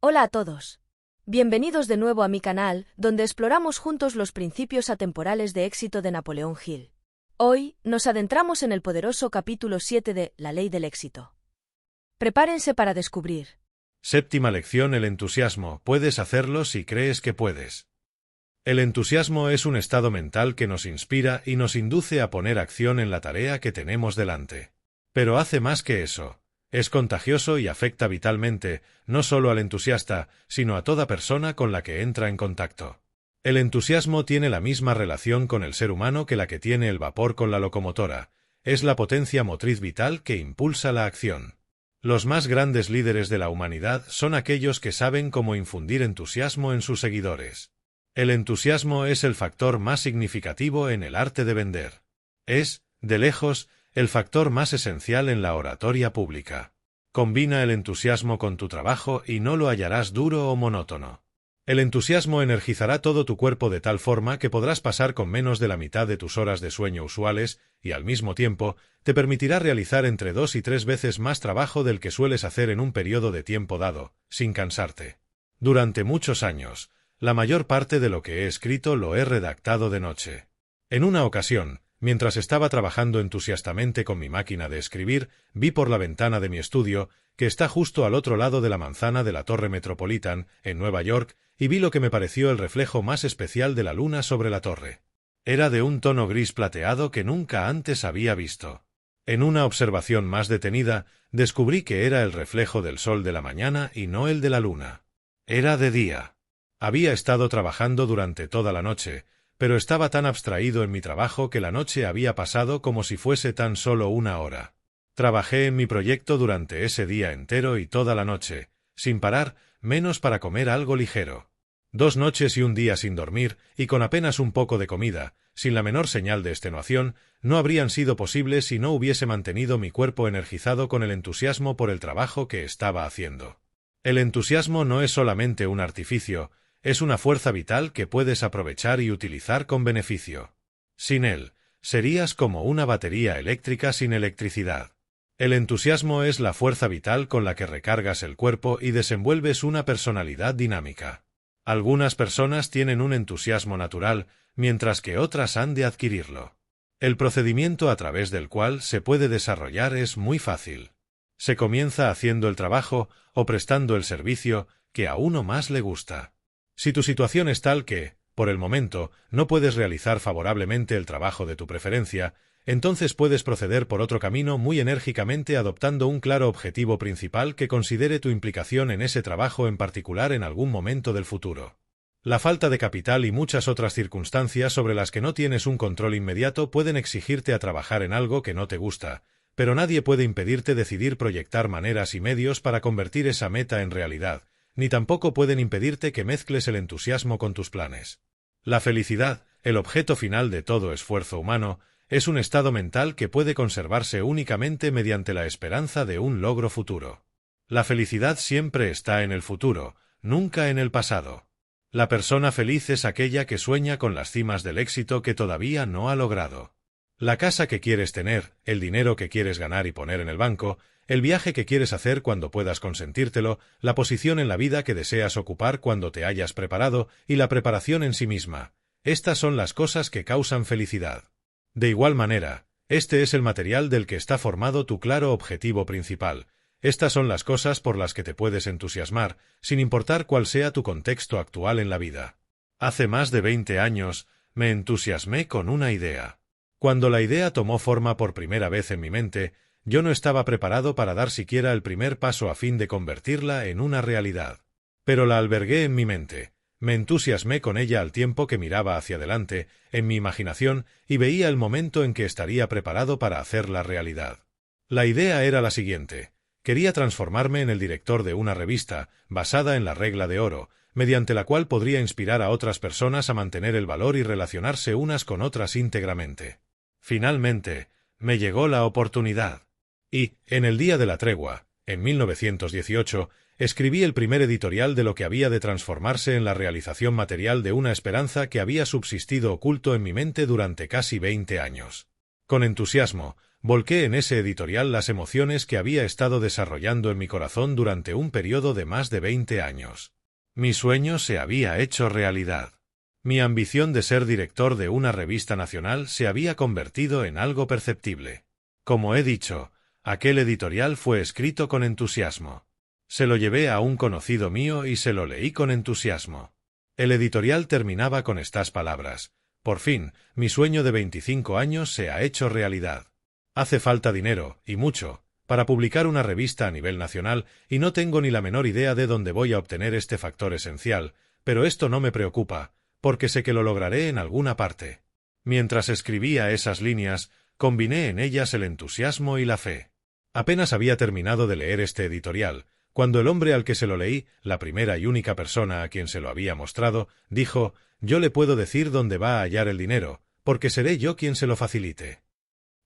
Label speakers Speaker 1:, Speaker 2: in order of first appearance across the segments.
Speaker 1: Hola a todos. Bienvenidos de nuevo a mi canal, donde exploramos juntos los principios atemporales de éxito de Napoleón Hill. Hoy, nos adentramos en el poderoso capítulo 7 de La Ley del Éxito. Prepárense para descubrir.
Speaker 2: Séptima lección: el entusiasmo. Puedes hacerlo si crees que puedes. El entusiasmo es un estado mental que nos inspira y nos induce a poner acción en la tarea que tenemos delante. Pero hace más que eso. Es contagioso y afecta vitalmente, no solo al entusiasta, sino a toda persona con la que entra en contacto. El entusiasmo tiene la misma relación con el ser humano que la que tiene el vapor con la locomotora. Es la potencia motriz vital que impulsa la acción. Los más grandes líderes de la humanidad son aquellos que saben cómo infundir entusiasmo en sus seguidores. El entusiasmo es el factor más significativo en el arte de vender. Es, de lejos, el factor más esencial en la oratoria pública. Combina el entusiasmo con tu trabajo y no lo hallarás duro o monótono. El entusiasmo energizará todo tu cuerpo de tal forma que podrás pasar con menos de la mitad de tus horas de sueño usuales y, al mismo tiempo, te permitirá realizar entre 2 y 3 veces más trabajo del que sueles hacer en un periodo de tiempo dado, sin cansarte. Durante muchos años, la mayor parte de lo que he escrito lo he redactado de noche. En una ocasión, mientras estaba trabajando entusiastamente con mi máquina de escribir, vi por la ventana de mi estudio, que está justo al otro lado de la manzana de la Torre Metropolitan, en Nueva York, y vi lo que me pareció el reflejo más especial de la luna sobre la torre. Era de un tono gris plateado que nunca antes había visto. En una observación más detenida, descubrí que era el reflejo del sol de la mañana y no el de la luna. Era de día. Había estado trabajando durante toda la noche, pero estaba tan abstraído en mi trabajo que la noche había pasado como si fuese tan solo una hora. Trabajé en mi proyecto durante ese día entero y toda la noche, sin parar, menos para comer algo ligero. 2 noches y un día sin dormir, y con apenas un poco de comida, sin la menor señal de extenuación, no habrían sido posibles si no hubiese mantenido mi cuerpo energizado con el entusiasmo por el trabajo que estaba haciendo. El entusiasmo no es solamente un artificio, es una fuerza vital que puedes aprovechar y utilizar con beneficio. Sin él, serías como una batería eléctrica sin electricidad. El entusiasmo es la fuerza vital con la que recargas el cuerpo y desenvuelves una personalidad dinámica. Algunas personas tienen un entusiasmo natural, mientras que otras han de adquirirlo. El procedimiento a través del cual se puede desarrollar es muy fácil. Se comienza haciendo el trabajo o prestando el servicio que a uno más le gusta. Si tu situación es tal que, por el momento, no puedes realizar favorablemente el trabajo de tu preferencia, entonces puedes proceder por otro camino muy enérgicamente adoptando un claro objetivo principal que considere tu implicación en ese trabajo en particular en algún momento del futuro. La falta de capital y muchas otras circunstancias sobre las que no tienes un control inmediato pueden exigirte a trabajar en algo que no te gusta, pero nadie puede impedirte decidir proyectar maneras y medios para convertir esa meta en realidad, ni tampoco pueden impedirte que mezcles el entusiasmo con tus planes. La felicidad, el objeto final de todo esfuerzo humano, es un estado mental que puede conservarse únicamente mediante la esperanza de un logro futuro. La felicidad siempre está en el futuro, nunca en el pasado. La persona feliz es aquella que sueña con las cimas del éxito que todavía no ha logrado. La casa que quieres tener, el dinero que quieres ganar y poner en el banco, el viaje que quieres hacer cuando puedas consentírtelo, la posición en la vida que deseas ocupar cuando te hayas preparado y la preparación en sí misma. Estas son las cosas que causan felicidad. De igual manera, este es el material del que está formado tu claro objetivo principal. Estas son las cosas por las que te puedes entusiasmar, sin importar cuál sea tu contexto actual en la vida. Hace más de 20 años, me entusiasmé con una idea. Cuando la idea tomó forma por primera vez en mi mente, yo no estaba preparado para dar siquiera el primer paso a fin de convertirla en una realidad. Pero la albergué en mi mente, me entusiasmé con ella al tiempo que miraba hacia adelante, en mi imaginación, y veía el momento en que estaría preparado para hacerla realidad. La idea era la siguiente: quería transformarme en el director de una revista, basada en la regla de oro, mediante la cual podría inspirar a otras personas a mantener el valor y relacionarse unas con otras íntegramente. Finalmente, me llegó la oportunidad. Y, en el día de la tregua, en 1918, escribí el primer editorial de lo que había de transformarse en la realización material de una esperanza que había subsistido oculto en mi mente durante casi 20 años. Con entusiasmo, Volqué en ese editorial las emociones que había estado desarrollando en mi corazón durante un periodo de más de 20 años. Mi sueño se había hecho realidad. Mi ambición de ser director de una revista nacional se había convertido en algo perceptible. Como he dicho, aquel editorial fue escrito con entusiasmo. Se lo llevé a un conocido mío y se lo leí con entusiasmo. El editorial terminaba con estas palabras: por fin, mi sueño de 25 años se ha hecho realidad. Hace falta dinero, y mucho, para publicar una revista a nivel nacional, y no tengo ni la menor idea de dónde voy a obtener este factor esencial, pero esto no me preocupa, porque sé que lo lograré en alguna parte. Mientras escribía esas líneas, combiné en ellas el entusiasmo y la fe. Apenas había terminado de leer este editorial, cuando el hombre al que se lo leí, la primera y única persona a quien se lo había mostrado, dijo: «Yo le puedo decir dónde va a hallar el dinero, porque seré yo quien se lo facilite».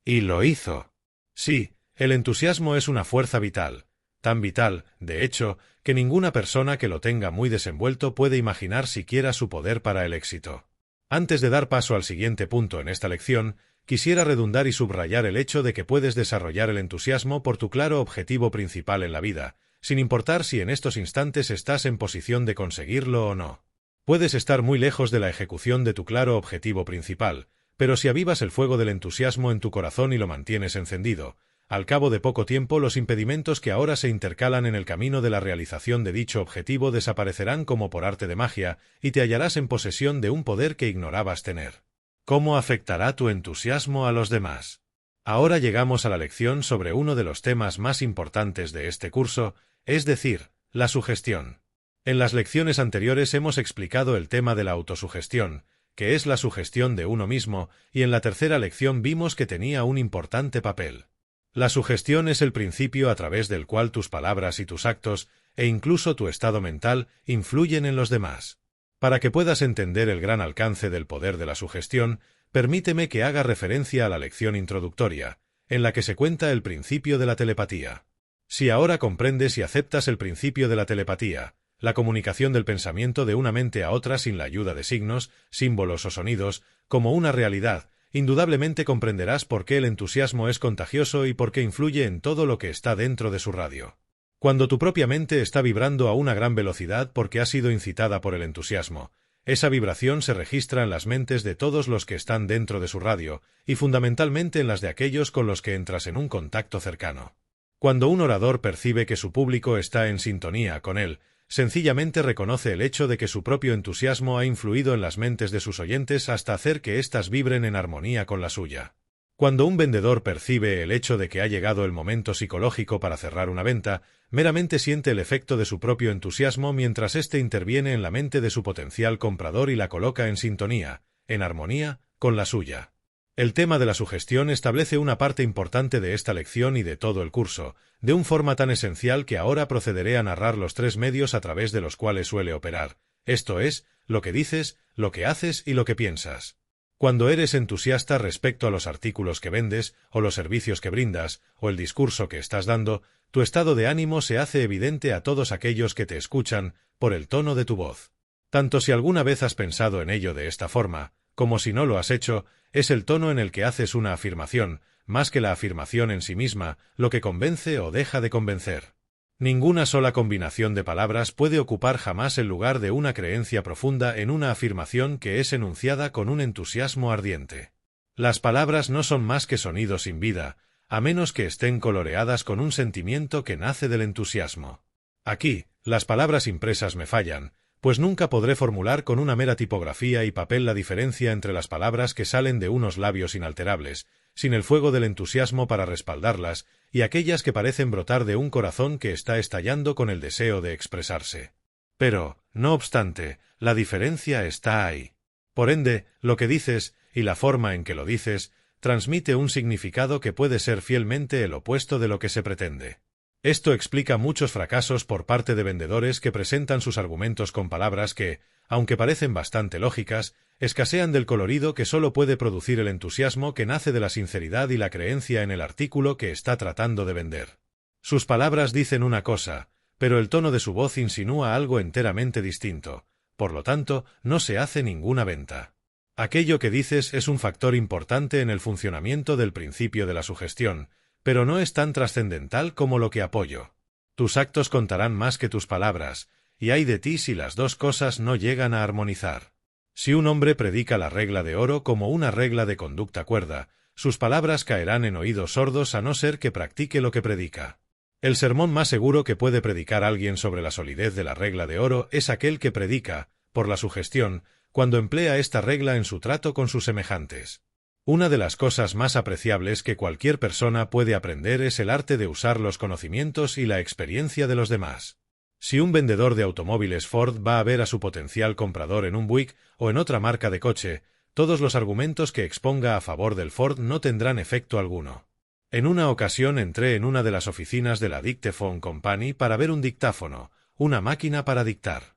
Speaker 2: Y lo hizo. Sí, el entusiasmo es una fuerza vital, tan vital, de hecho, que ninguna persona que lo tenga muy desenvuelto puede imaginar siquiera su poder para el éxito. Antes de dar paso al siguiente punto en esta lección, quisiera redundar y subrayar el hecho de que puedes desarrollar el entusiasmo por tu claro objetivo principal en la vida, sin importar si en estos instantes estás en posición de conseguirlo o no. Puedes estar muy lejos de la ejecución de tu claro objetivo principal, pero si avivas el fuego del entusiasmo en tu corazón y lo mantienes encendido, al cabo de poco tiempo los impedimentos que ahora se intercalan en el camino de la realización de dicho objetivo desaparecerán como por arte de magia, y te hallarás en posesión de un poder que ignorabas tener. ¿Cómo afectará tu entusiasmo a los demás? Ahora llegamos a la lección sobre uno de los temas más importantes de este curso, es decir, la sugestión. En las lecciones anteriores hemos explicado el tema de la autosugestión, que es la sugestión de uno mismo, y en la tercera lección vimos que tenía un importante papel. La sugestión es el principio a través del cual tus palabras y tus actos, e incluso tu estado mental, influyen en los demás. Para que puedas entender el gran alcance del poder de la sugestión, permíteme que haga referencia a la lección introductoria, en la que se cuenta el principio de la telepatía. Si ahora comprendes y aceptas el principio de la telepatía, la comunicación del pensamiento de una mente a otra sin la ayuda de signos, símbolos o sonidos, como una realidad, indudablemente comprenderás por qué el entusiasmo es contagioso y por qué influye en todo lo que está dentro de su radio. Cuando tu propia mente está vibrando a una gran velocidad porque ha sido incitada por el entusiasmo, esa vibración se registra en las mentes de todos los que están dentro de su radio, y fundamentalmente en las de aquellos con los que entras en un contacto cercano. Cuando un orador percibe que su público está en sintonía con él, sencillamente reconoce el hecho de que su propio entusiasmo ha influido en las mentes de sus oyentes hasta hacer que éstas vibren en armonía con la suya. Cuando un vendedor percibe el hecho de que ha llegado el momento psicológico para cerrar una venta, meramente siente el efecto de su propio entusiasmo mientras éste interviene en la mente de su potencial comprador y la coloca en sintonía, en armonía, con la suya. El tema de la sugestión establece una parte importante de esta lección y de todo el curso, de una forma tan esencial que ahora procederé a narrar los tres medios a través de los cuales suele operar, esto es, lo que dices, lo que haces y lo que piensas. Cuando eres entusiasta respecto a los artículos que vendes, o los servicios que brindas, o el discurso que estás dando, tu estado de ánimo se hace evidente a todos aquellos que te escuchan, por el tono de tu voz. Tanto si alguna vez has pensado en ello de esta forma, como si no lo has hecho, es el tono en el que haces una afirmación, más que la afirmación en sí misma, lo que convence o deja de convencer. Ninguna sola combinación de palabras puede ocupar jamás el lugar de una creencia profunda en una afirmación que es enunciada con un entusiasmo ardiente. Las palabras no son más que sonidos sin vida, a menos que estén coloreadas con un sentimiento que nace del entusiasmo. Aquí, las palabras impresas me fallan, pues nunca podré formular con una mera tipografía y papel la diferencia entre las palabras que salen de unos labios inalterables, sin el fuego del entusiasmo para respaldarlas, y aquellas que parecen brotar de un corazón que está estallando con el deseo de expresarse. Pero, no obstante, la diferencia está ahí. Por ende, lo que dices, y la forma en que lo dices, transmite un significado que puede ser fielmente el opuesto de lo que se pretende. Esto explica muchos fracasos por parte de vendedores que presentan sus argumentos con palabras que, aunque parecen bastante lógicas, escasean del colorido que solo puede producir el entusiasmo que nace de la sinceridad y la creencia en el artículo que está tratando de vender. Sus palabras dicen una cosa, pero el tono de su voz insinúa algo enteramente distinto, por lo tanto, no se hace ninguna venta. Aquello que dices es un factor importante en el funcionamiento del principio de la sugestión, pero no es tan trascendental como lo que apoyo. Tus actos contarán más que tus palabras, y hay de ti si las dos cosas no llegan a armonizar. Si un hombre predica la regla de oro como una regla de conducta cuerda, sus palabras caerán en oídos sordos a no ser que practique lo que predica. El sermón más seguro que puede predicar alguien sobre la solidez de la regla de oro es aquel que predica, por la sugestión, cuando emplea esta regla en su trato con sus semejantes. Una de las cosas más apreciables que cualquier persona puede aprender es el arte de usar los conocimientos y la experiencia de los demás. Si un vendedor de automóviles Ford va a ver a su potencial comprador en un Buick o en otra marca de coche, todos los argumentos que exponga a favor del Ford no tendrán efecto alguno. En una ocasión entré en una de las oficinas de la Dictaphone Company para ver un dictáfono, una máquina para dictar.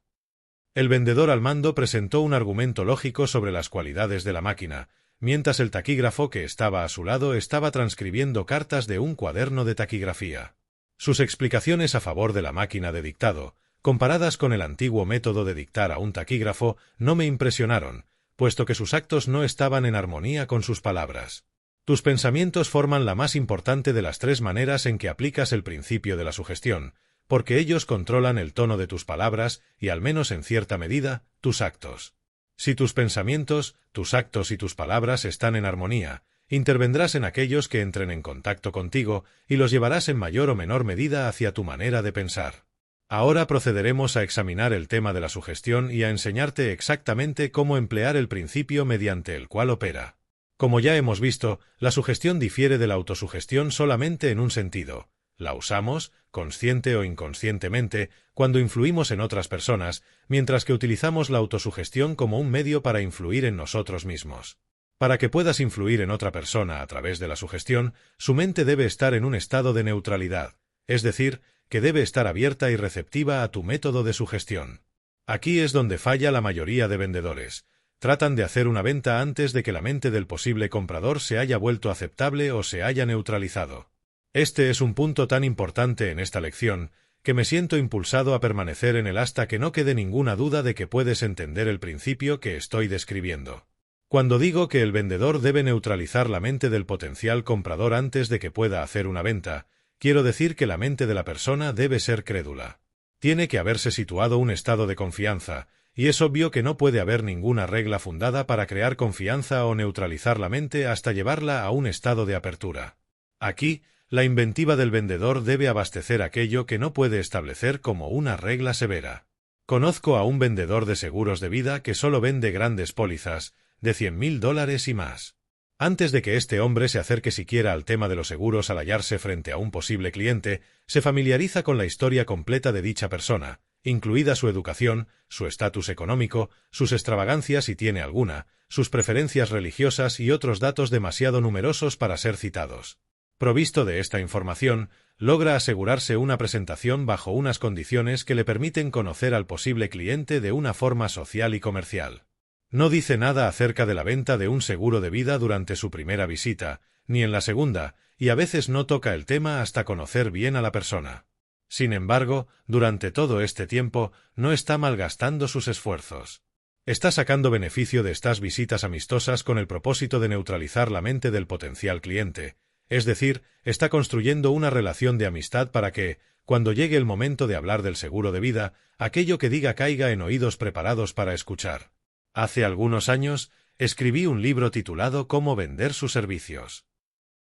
Speaker 2: El vendedor al mando presentó un argumento lógico sobre las cualidades de la máquina, mientras el taquígrafo que estaba a su lado estaba transcribiendo cartas de un cuaderno de taquigrafía. Sus explicaciones a favor de la máquina de dictado, comparadas con el antiguo método de dictar a un taquígrafo, no me impresionaron, puesto que sus actos no estaban en armonía con sus palabras. Tus pensamientos forman la más importante de las tres maneras en que aplicas el principio de la sugestión, porque ellos controlan el tono de tus palabras y, al menos en cierta medida, tus actos. Si tus pensamientos, tus actos y tus palabras están en armonía, intervendrás en aquellos que entren en contacto contigo y los llevarás en mayor o menor medida hacia tu manera de pensar. Ahora procederemos a examinar el tema de la sugestión y a enseñarte exactamente cómo emplear el principio mediante el cual opera. Como ya hemos visto, la sugestión difiere de la autosugestión solamente en un sentido. La usamos, consciente o inconscientemente, cuando influimos en otras personas, mientras que utilizamos la autosugestión como un medio para influir en nosotros mismos. Para que puedas influir en otra persona a través de la sugestión, su mente debe estar en un estado de neutralidad, es decir, que debe estar abierta y receptiva a tu método de sugestión. Aquí es donde falla la mayoría de vendedores. Tratan de hacer una venta antes de que la mente del posible comprador se haya vuelto aceptable o se haya neutralizado. Este es un punto tan importante en esta lección, que me siento impulsado a permanecer en él hasta que no quede ninguna duda de que puedes entender el principio que estoy describiendo. Cuando digo que el vendedor debe neutralizar la mente del potencial comprador antes de que pueda hacer una venta, quiero decir que la mente de la persona debe ser crédula. Tiene que haberse situado un estado de confianza, y es obvio que no puede haber ninguna regla fundada para crear confianza o neutralizar la mente hasta llevarla a un estado de apertura. Aquí, la inventiva del vendedor debe abastecer aquello que no puede establecer como una regla severa. Conozco a un vendedor de seguros de vida que solo vende grandes pólizas, de $100,000 y más. Antes de que este hombre se acerque siquiera al tema de los seguros al hallarse frente a un posible cliente, se familiariza con la historia completa de dicha persona, incluida su educación, su estatus económico, sus extravagancias si tiene alguna, sus preferencias religiosas y otros datos demasiado numerosos para ser citados. Provisto de esta información, logra asegurarse una presentación bajo unas condiciones que le permiten conocer al posible cliente de una forma social y comercial. No dice nada acerca de la venta de un seguro de vida durante su primera visita, ni en la segunda, y a veces no toca el tema hasta conocer bien a la persona. Sin embargo, durante todo este tiempo, no está malgastando sus esfuerzos. Está sacando beneficio de estas visitas amistosas con el propósito de neutralizar la mente del potencial cliente. Es decir, está construyendo una relación de amistad para que, cuando llegue el momento de hablar del seguro de vida, aquello que diga caiga en oídos preparados para escuchar. Hace algunos años, escribí un libro titulado Cómo vender sus servicios.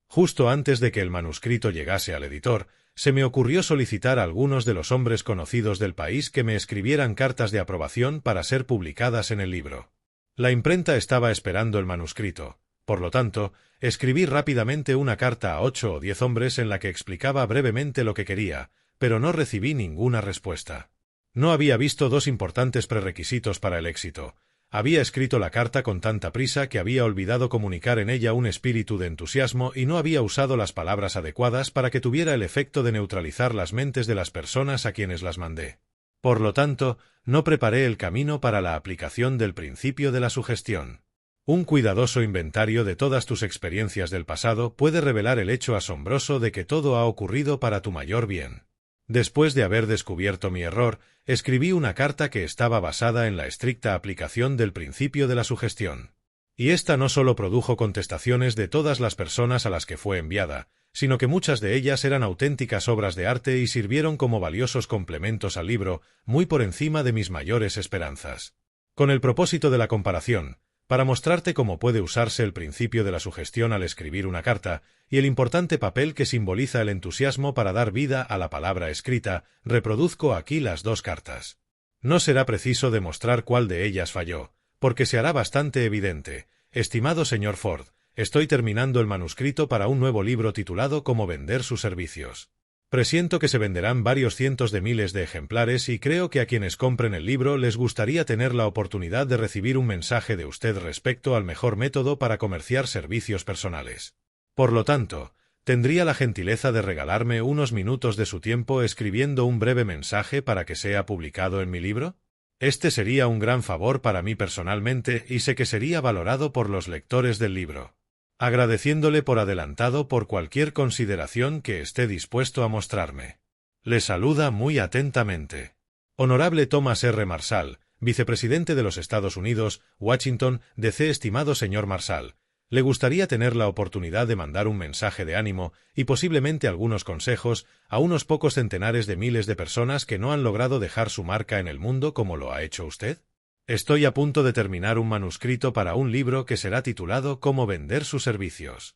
Speaker 2: Justo antes de que el manuscrito llegase al editor, se me ocurrió solicitar a algunos de los hombres conocidos del país que me escribieran cartas de aprobación para ser publicadas en el libro. La imprenta estaba esperando el manuscrito. Por lo tanto, escribí rápidamente una carta a 8 o 10 hombres en la que explicaba brevemente lo que quería, pero no recibí ninguna respuesta. No había visto dos importantes prerequisitos para el éxito. Había escrito la carta con tanta prisa que había olvidado comunicar en ella un espíritu de entusiasmo y no había usado las palabras adecuadas para que tuviera el efecto de neutralizar las mentes de las personas a quienes las mandé. Por lo tanto, no preparé el camino para la aplicación del principio de la sugestión. Un cuidadoso inventario de todas tus experiencias del pasado puede revelar el hecho asombroso de que todo ha ocurrido para tu mayor bien. Después de haber descubierto mi error, escribí una carta que estaba basada en la estricta aplicación del principio de la sugestión. Y esta no solo produjo contestaciones de todas las personas a las que fue enviada, sino que muchas de ellas eran auténticas obras de arte y sirvieron como valiosos complementos al libro, muy por encima de mis mayores esperanzas. Con el propósito de la comparación, para mostrarte cómo puede usarse el principio de la sugestión al escribir una carta, y el importante papel que simboliza el entusiasmo para dar vida a la palabra escrita, reproduzco aquí las dos cartas. No será preciso demostrar cuál de ellas falló, porque se hará bastante evidente. Estimado señor Ford, estoy terminando el manuscrito para un nuevo libro titulado Cómo vender sus servicios. Presiento que se venderán varios cientos de miles de ejemplares y creo que a quienes compren el libro les gustaría tener la oportunidad de recibir un mensaje de usted respecto al mejor método para comerciar servicios personales. Por lo tanto, ¿tendría la gentileza de regalarme unos minutos de su tiempo escribiendo un breve mensaje para que sea publicado en mi libro? Este sería un gran favor para mí personalmente y sé que sería valorado por los lectores del libro. Agradeciéndole por adelantado por cualquier consideración que esté dispuesto a mostrarme. Le saluda muy atentamente. Honorable Thomas R. Marshall, vicepresidente de los Estados Unidos, Washington, D.C. Estimado señor Marshall, le gustaría tener la oportunidad de mandar un mensaje de ánimo y posiblemente algunos consejos a unos pocos centenares de miles de personas que no han logrado dejar su marca en el mundo como lo ha hecho usted. Estoy a punto de terminar un manuscrito para un libro que será titulado Cómo vender sus servicios.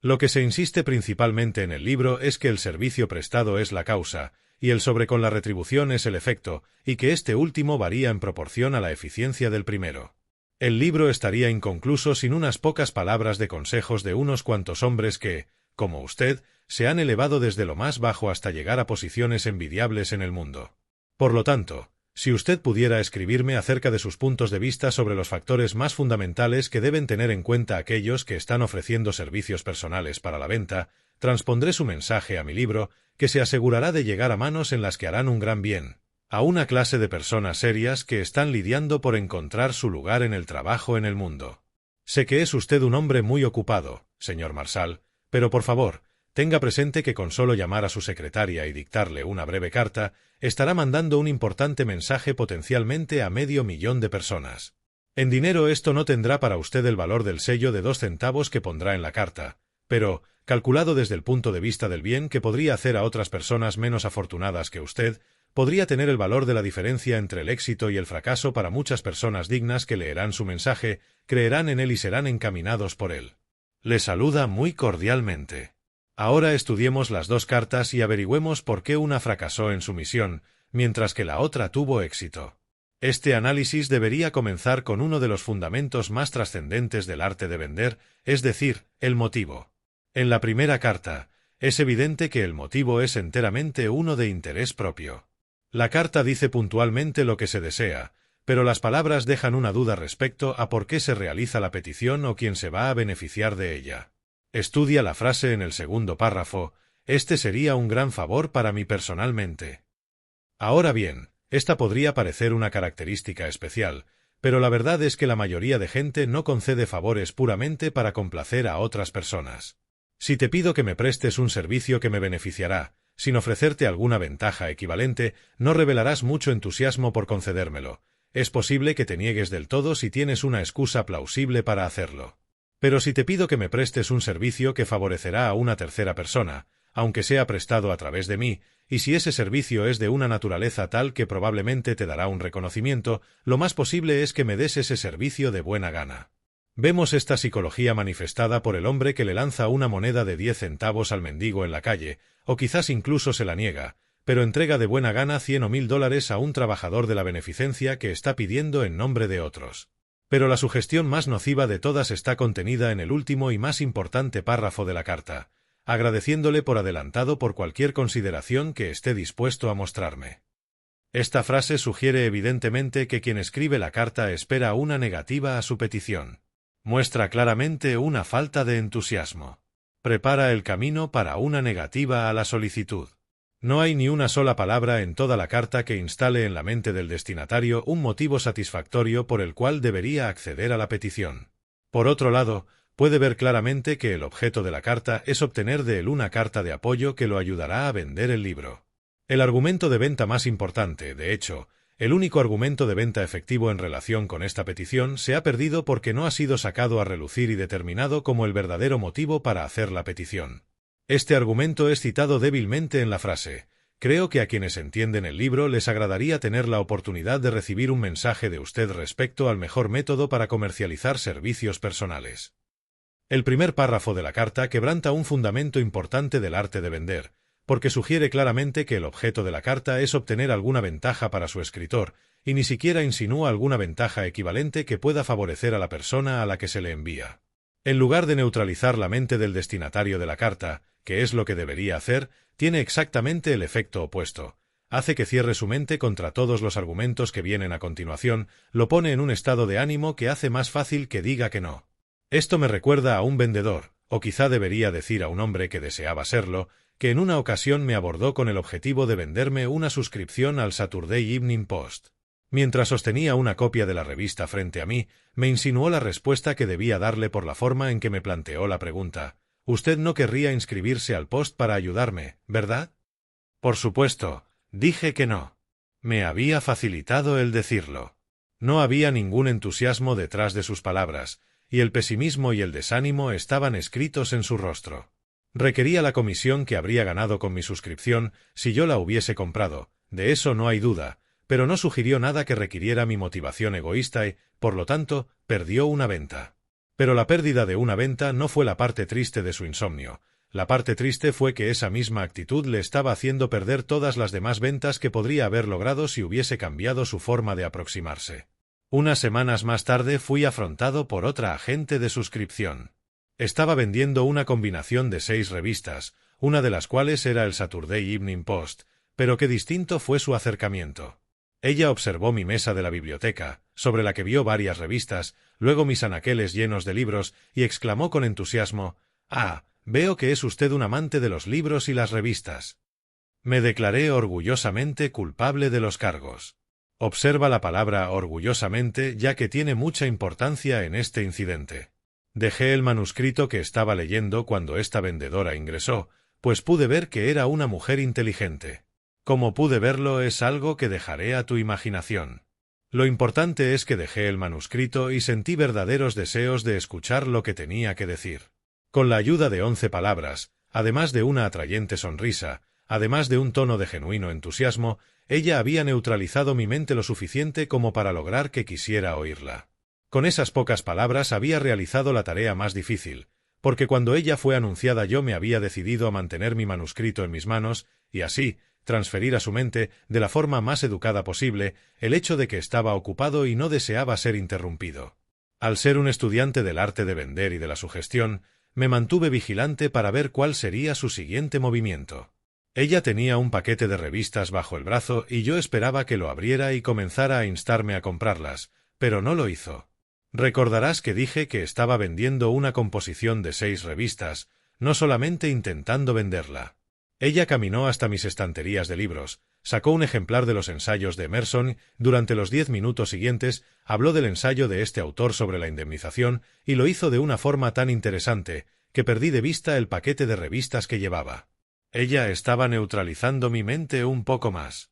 Speaker 2: Lo que se insiste principalmente en el libro es que el servicio prestado es la causa, y el sobre con la retribución es el efecto, y que este último varía en proporción a la eficiencia del primero. El libro estaría inconcluso sin unas pocas palabras de consejos de unos cuantos hombres que, como usted, se han elevado desde lo más bajo hasta llegar a posiciones envidiables en el mundo. Por lo tanto, si usted pudiera escribirme acerca de sus puntos de vista sobre los factores más fundamentales que deben tener en cuenta aquellos que están ofreciendo servicios personales para la venta, transpondré su mensaje a mi libro, que se asegurará de llegar a manos en las que harán un gran bien, a una clase de personas serias que están lidiando por encontrar su lugar en el trabajo en el mundo. Sé que es usted un hombre muy ocupado, señor Marshall, pero por favor, tenga presente que con solo llamar a su secretaria y dictarle una breve carta, estará mandando un importante mensaje potencialmente a 500.000 de personas. En dinero esto no tendrá para usted el valor del sello de 2 centavos que pondrá en la carta, pero, calculado desde el punto de vista del bien que podría hacer a otras personas menos afortunadas que usted, podría tener el valor de la diferencia entre el éxito y el fracaso para muchas personas dignas que leerán su mensaje, creerán en él y serán encaminados por él. Le saluda muy cordialmente. Ahora estudiemos las dos cartas y averigüemos por qué una fracasó en su misión, mientras que la otra tuvo éxito. Este análisis debería comenzar con uno de los fundamentos más trascendentes del arte de vender, es decir, el motivo. En la primera carta, es evidente que el motivo es enteramente uno de interés propio. La carta dice puntualmente lo que se desea, pero las palabras dejan una duda respecto a por qué se realiza la petición o quién se va a beneficiar de ella. Estudia la frase en el segundo párrafo, este sería un gran favor para mí personalmente. Ahora bien, esta podría parecer una característica especial, pero la verdad es que la mayoría de gente no concede favores puramente para complacer a otras personas. Si te pido que me prestes un servicio que me beneficiará, sin ofrecerte alguna ventaja equivalente, no revelarás mucho entusiasmo por concedérmelo. Es posible que te niegues del todo si tienes una excusa plausible para hacerlo. Pero si te pido que me prestes un servicio que favorecerá a una tercera persona, aunque sea prestado a través de mí, y si ese servicio es de una naturaleza tal que probablemente te dará un reconocimiento, lo más posible es que me des ese servicio de buena gana. Vemos esta psicología manifestada por el hombre que le lanza una moneda de 10 centavos al mendigo en la calle, o quizás incluso se la niega, pero entrega de buena gana $100 o $1000 a un trabajador de la beneficencia que está pidiendo en nombre de otros. Pero la sugestión más nociva de todas está contenida en el último y más importante párrafo de la carta, agradeciéndole por adelantado por cualquier consideración que esté dispuesto a mostrarme. Esta frase sugiere evidentemente que quien escribe la carta espera una negativa a su petición. Muestra claramente una falta de entusiasmo. Prepara el camino para una negativa a la solicitud. No hay ni una sola palabra en toda la carta que instale en la mente del destinatario un motivo satisfactorio por el cual debería acceder a la petición. Por otro lado, puede ver claramente que el objeto de la carta es obtener de él una carta de apoyo que lo ayudará a vender el libro. El argumento de venta más importante, de hecho, El único argumento de venta efectivo en relación con esta petición se ha perdido porque no ha sido sacado a relucir y determinado como el verdadero motivo para hacer la petición. Este argumento es citado débilmente en la frase: creo que a quienes entienden el libro les agradaría tener la oportunidad de recibir un mensaje de usted respecto al mejor método para comercializar servicios personales. El primer párrafo de la carta quebranta un fundamento importante del arte de vender, porque sugiere claramente que el objeto de la carta es obtener alguna ventaja para su escritor, y ni siquiera insinúa alguna ventaja equivalente que pueda favorecer a la persona a la que se le envía. En lugar de neutralizar la mente del destinatario de la carta, que es lo que debería hacer, tiene exactamente el efecto opuesto. Hace que cierre su mente contra todos los argumentos que vienen a continuación, lo pone en un estado de ánimo que hace más fácil que diga que no. Esto me recuerda a un vendedor, o quizá debería decir a un hombre que deseaba serlo, que en una ocasión me abordó con el objetivo de venderme una suscripción al Saturday Evening Post. Mientras sostenía una copia de la revista frente a mí, me insinuó la respuesta que debía darle por la forma en que me planteó la pregunta. «Usted no querría inscribirse al Post para ayudarme, ¿verdad?» Por supuesto, dije que no. Me había facilitado el decirlo. No había ningún entusiasmo detrás de sus palabras, y el pesimismo y el desánimo estaban escritos en su rostro. Requería la comisión que habría ganado con mi suscripción si yo la hubiese comprado, de eso no hay duda, pero no sugirió nada que requiriera mi motivación egoísta y, por lo tanto, perdió una venta. Pero la pérdida de una venta no fue la parte triste de su insomnio. La parte triste fue que esa misma actitud le estaba haciendo perder todas las demás ventas que podría haber logrado si hubiese cambiado su forma de aproximarse. Unas semanas más tarde fui afrontado por otra agente de suscripción. Estaba vendiendo una combinación de 6 revistas, una de las cuales era el Saturday Evening Post, pero qué distinto fue su acercamiento. Ella observó mi mesa de la biblioteca, sobre la que vio varias revistas, luego mis anaqueles llenos de libros, y exclamó con entusiasmo: «Ah, veo que es usted un amante de los libros y las revistas». Me declaré orgullosamente culpable de los cargos. Observa la palabra orgullosamente, ya que tiene mucha importancia en este incidente. Dejé el manuscrito que estaba leyendo cuando esta vendedora ingresó, pues pude ver que era una mujer inteligente. Como pude verlo es algo que dejaré a tu imaginación. Lo importante es que dejé el manuscrito y sentí verdaderos deseos de escuchar lo que tenía que decir. Con la ayuda de 11 palabras, además de una atrayente sonrisa, además de un tono de genuino entusiasmo, ella había neutralizado mi mente lo suficiente como para lograr que quisiera oírla. Con esas pocas palabras había realizado la tarea más difícil, porque cuando ella fue anunciada yo me había decidido a mantener mi manuscrito en mis manos y así transferir a su mente, de la forma más educada posible, el hecho de que estaba ocupado y no deseaba ser interrumpido. Al ser un estudiante del arte de vender y de la sugestión, me mantuve vigilante para ver cuál sería su siguiente movimiento. Ella tenía un paquete de revistas bajo el brazo y yo esperaba que lo abriera y comenzara a instarme a comprarlas, pero no lo hizo. Recordarás que dije que estaba vendiendo una composición de 6 revistas, no solamente intentando venderla. Ella caminó hasta mis estanterías de libros, sacó un ejemplar de los ensayos de Emerson, durante los 10 minutos siguientes habló del ensayo de este autor sobre la indemnización y lo hizo de una forma tan interesante que perdí de vista el paquete de revistas que llevaba. Ella estaba neutralizando mi mente un poco más.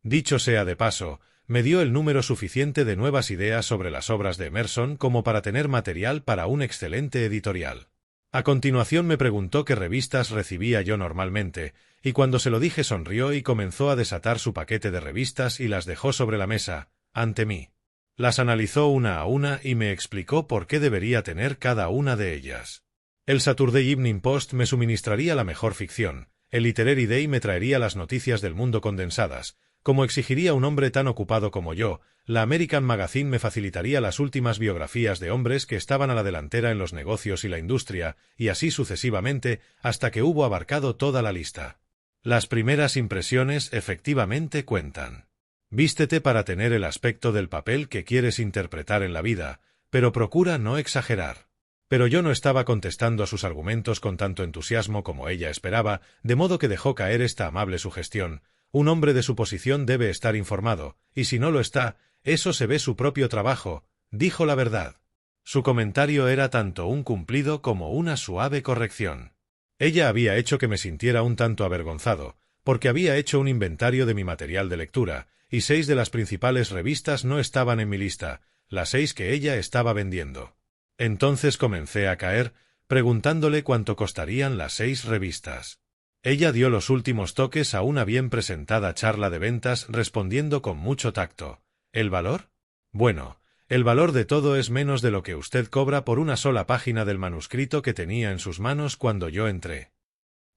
Speaker 2: Dicho sea de paso, me dio el número suficiente de nuevas ideas sobre las obras de Emerson como para tener material para un excelente editorial. A continuación me preguntó qué revistas recibía yo normalmente, y cuando se lo dije sonrió y comenzó a desatar su paquete de revistas y las dejó sobre la mesa, ante mí. Las analizó una a una y me explicó por qué debería tener cada una de ellas. El Saturday Evening Post me suministraría la mejor ficción, el Literary Day me traería las noticias del mundo condensadas, como exigiría un hombre tan ocupado como yo, la American Magazine me facilitaría las últimas biografías de hombres que estaban a la delantera en los negocios y la industria, y así sucesivamente, hasta que hubo abarcado toda la lista. Las primeras impresiones efectivamente cuentan. Vístete para tener el aspecto del papel que quieres interpretar en la vida, pero procura no exagerar. Pero yo no estaba contestando a sus argumentos con tanto entusiasmo como ella esperaba, de modo que dejó caer esta amable sugestión. Un hombre de su posición debe estar informado, y si no lo está, eso se ve su propio trabajo, dijo la verdad. Su comentario era tanto un cumplido como una suave corrección. Ella había hecho que me sintiera un tanto avergonzado, porque había hecho un inventario de mi material de lectura, y 6 de las principales revistas no estaban en mi lista, las 6 que ella estaba vendiendo. Entonces comencé a caer, preguntándole cuánto costarían las 6 revistas. Ella dio los últimos toques a una bien presentada charla de ventas respondiendo con mucho tacto. ¿El valor? Bueno, el valor de todo es menos de lo que usted cobra por una sola página del manuscrito que tenía en sus manos cuando yo entré.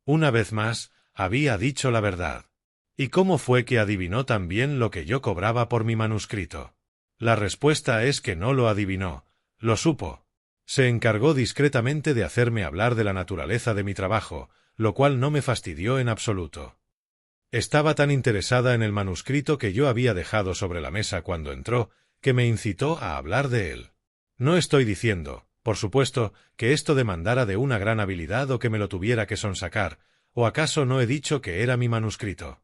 Speaker 2: Una vez más, había dicho la verdad. ¿Y cómo fue que adivinó tan bien lo que yo cobraba por mi manuscrito? La respuesta es que no lo adivinó, lo supo. Se encargó discretamente de hacerme hablar de la naturaleza de mi trabajo, lo cual no me fastidió en absoluto. Estaba tan interesada en el manuscrito que yo había dejado sobre la mesa cuando entró, que me incitó a hablar de él. No estoy diciendo, por supuesto, que esto demandara de una gran habilidad o que me lo tuviera que sonsacar, ¿o acaso no he dicho que era mi manuscrito?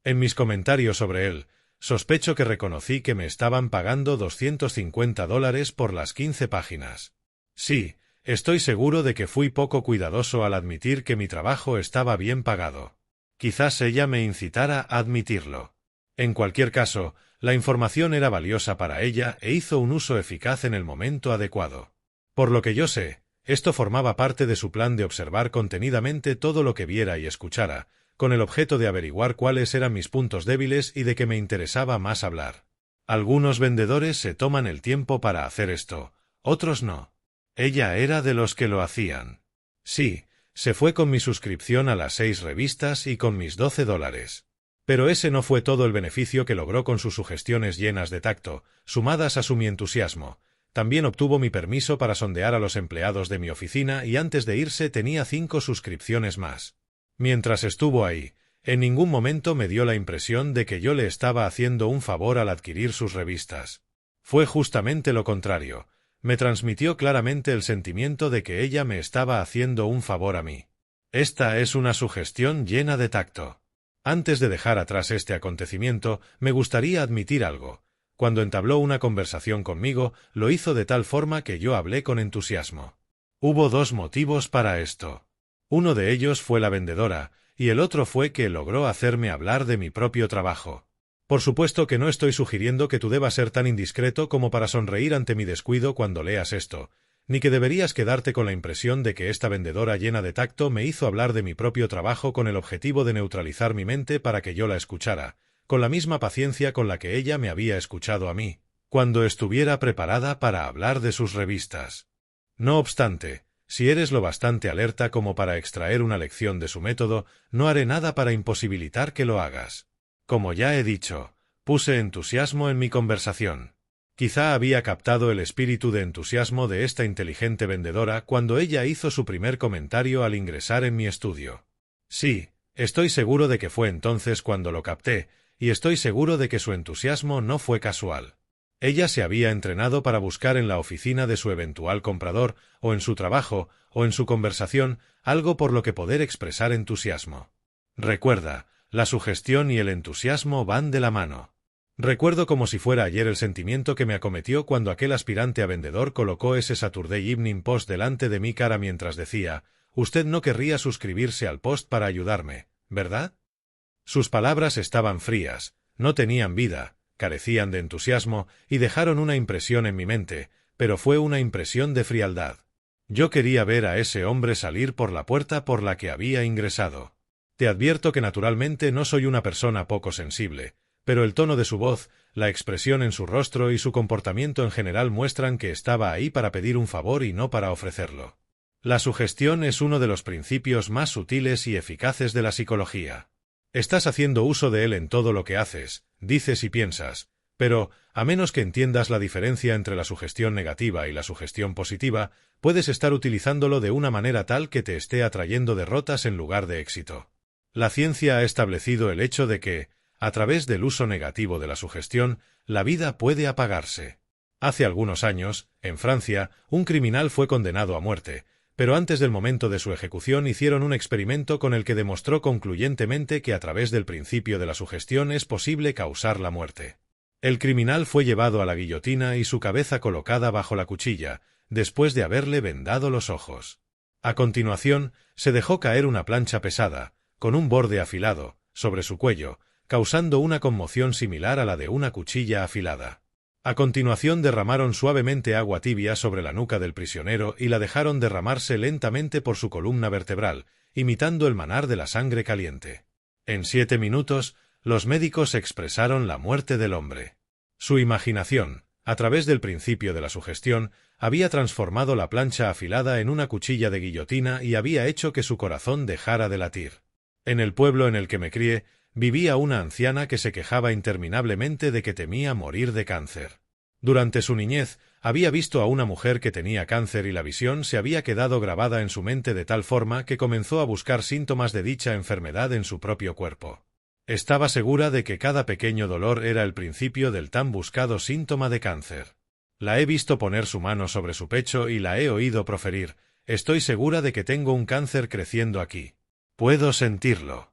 Speaker 2: En mis comentarios sobre él, sospecho que reconocí que me estaban pagando $250 por las 15 páginas. Sí, estoy seguro de que fui poco cuidadoso al admitir que mi trabajo estaba bien pagado. Quizás ella me incitara a admitirlo. En cualquier caso, la información era valiosa para ella e hizo un uso eficaz en el momento adecuado. Por lo que yo sé, esto formaba parte de su plan de observar contenidamente todo lo que viera y escuchara, con el objeto de averiguar cuáles eran mis puntos débiles y de qué me interesaba más hablar. Algunos vendedores se toman el tiempo para hacer esto, otros no. Ella era de los que lo hacían. Sí, se fue con mi suscripción a las 6 revistas y con mis $12. Pero ese no fue todo el beneficio que logró con sus sugestiones llenas de tacto, sumadas a su mi entusiasmo. También obtuvo mi permiso para sondear a los empleados de mi oficina y antes de irse tenía 5 suscripciones más. Mientras estuvo ahí, en ningún momento me dio la impresión de que yo le estaba haciendo un favor al adquirir sus revistas. Fue justamente lo contrario. Me transmitió claramente el sentimiento de que ella me estaba haciendo un favor a mí. Esta es una sugestión llena de tacto. Antes de dejar atrás este acontecimiento, me gustaría admitir algo. Cuando entabló una conversación conmigo, lo hizo de tal forma que yo hablé con entusiasmo. Hubo 2 motivos para esto. Uno de ellos fue la vendedora, y el otro fue que logró hacerme hablar de mi propio trabajo. Por supuesto que no estoy sugiriendo que tú debas ser tan indiscreto como para sonreír ante mi descuido cuando leas esto, ni que deberías quedarte con la impresión de que esta vendedora llena de tacto me hizo hablar de mi propio trabajo con el objetivo de neutralizar mi mente para que yo la escuchara, con la misma paciencia con la que ella me había escuchado a mí, cuando estuviera preparada para hablar de sus revistas. No obstante, si eres lo bastante alerta como para extraer una lección de su método, no haré nada para imposibilitar que lo hagas. Como ya he dicho, puse entusiasmo en mi conversación. Quizá había captado el espíritu de entusiasmo de esta inteligente vendedora cuando ella hizo su primer comentario al ingresar en mi estudio. Sí, estoy seguro de que fue entonces cuando lo capté, y estoy seguro de que su entusiasmo no fue casual. Ella se había entrenado para buscar en la oficina de su eventual comprador, o en su trabajo, o en su conversación, algo por lo que poder expresar entusiasmo. Recuerda, la sugestión y el entusiasmo van de la mano. Recuerdo como si fuera ayer el sentimiento que me acometió cuando aquel aspirante a vendedor colocó ese Saturday Evening Post delante de mi cara mientras decía, «Usted no querría suscribirse al Post para ayudarme, ¿verdad?». Sus palabras estaban frías, no tenían vida, carecían de entusiasmo y dejaron una impresión en mi mente, pero fue una impresión de frialdad. Yo quería ver a ese hombre salir por la puerta por la que había ingresado. Te advierto que naturalmente no soy una persona poco sensible, pero el tono de su voz, la expresión en su rostro y su comportamiento en general muestran que estaba ahí para pedir un favor y no para ofrecerlo. La sugestión es uno de los principios más sutiles y eficaces de la psicología. Estás haciendo uso de él en todo lo que haces, dices y piensas, pero, a menos que entiendas la diferencia entre la sugestión negativa y la sugestión positiva, puedes estar utilizándolo de una manera tal que te esté atrayendo derrotas en lugar de éxito. La ciencia ha establecido el hecho de que, a través del uso negativo de la sugestión, la vida puede apagarse. Hace algunos años, en Francia, un criminal fue condenado a muerte, pero antes del momento de su ejecución hicieron un experimento con el que demostró concluyentemente que a través del principio de la sugestión es posible causar la muerte. El criminal fue llevado a la guillotina y su cabeza colocada bajo la cuchilla, después de haberle vendado los ojos. A continuación, se dejó caer una plancha pesada, con un borde afilado, sobre su cuello, causando una conmoción similar a la de una cuchilla afilada. A continuación derramaron suavemente agua tibia sobre la nuca del prisionero y la dejaron derramarse lentamente por su columna vertebral, imitando el manar de la sangre caliente. En 7 minutos, los médicos expresaron la muerte del hombre. Su imaginación, a través del principio de la sugestión, había transformado la plancha afilada en una cuchilla de guillotina y había hecho que su corazón dejara de latir. En el pueblo en el que me crié, vivía una anciana que se quejaba interminablemente de que temía morir de cáncer. Durante su niñez, había visto a una mujer que tenía cáncer y la visión se había quedado grabada en su mente de tal forma que comenzó a buscar síntomas de dicha enfermedad en su propio cuerpo. Estaba segura de que cada pequeño dolor era el principio del tan buscado síntoma de cáncer. La he visto poner su mano sobre su pecho y la he oído proferir: «Estoy segura de que tengo un cáncer creciendo aquí. Puedo sentirlo».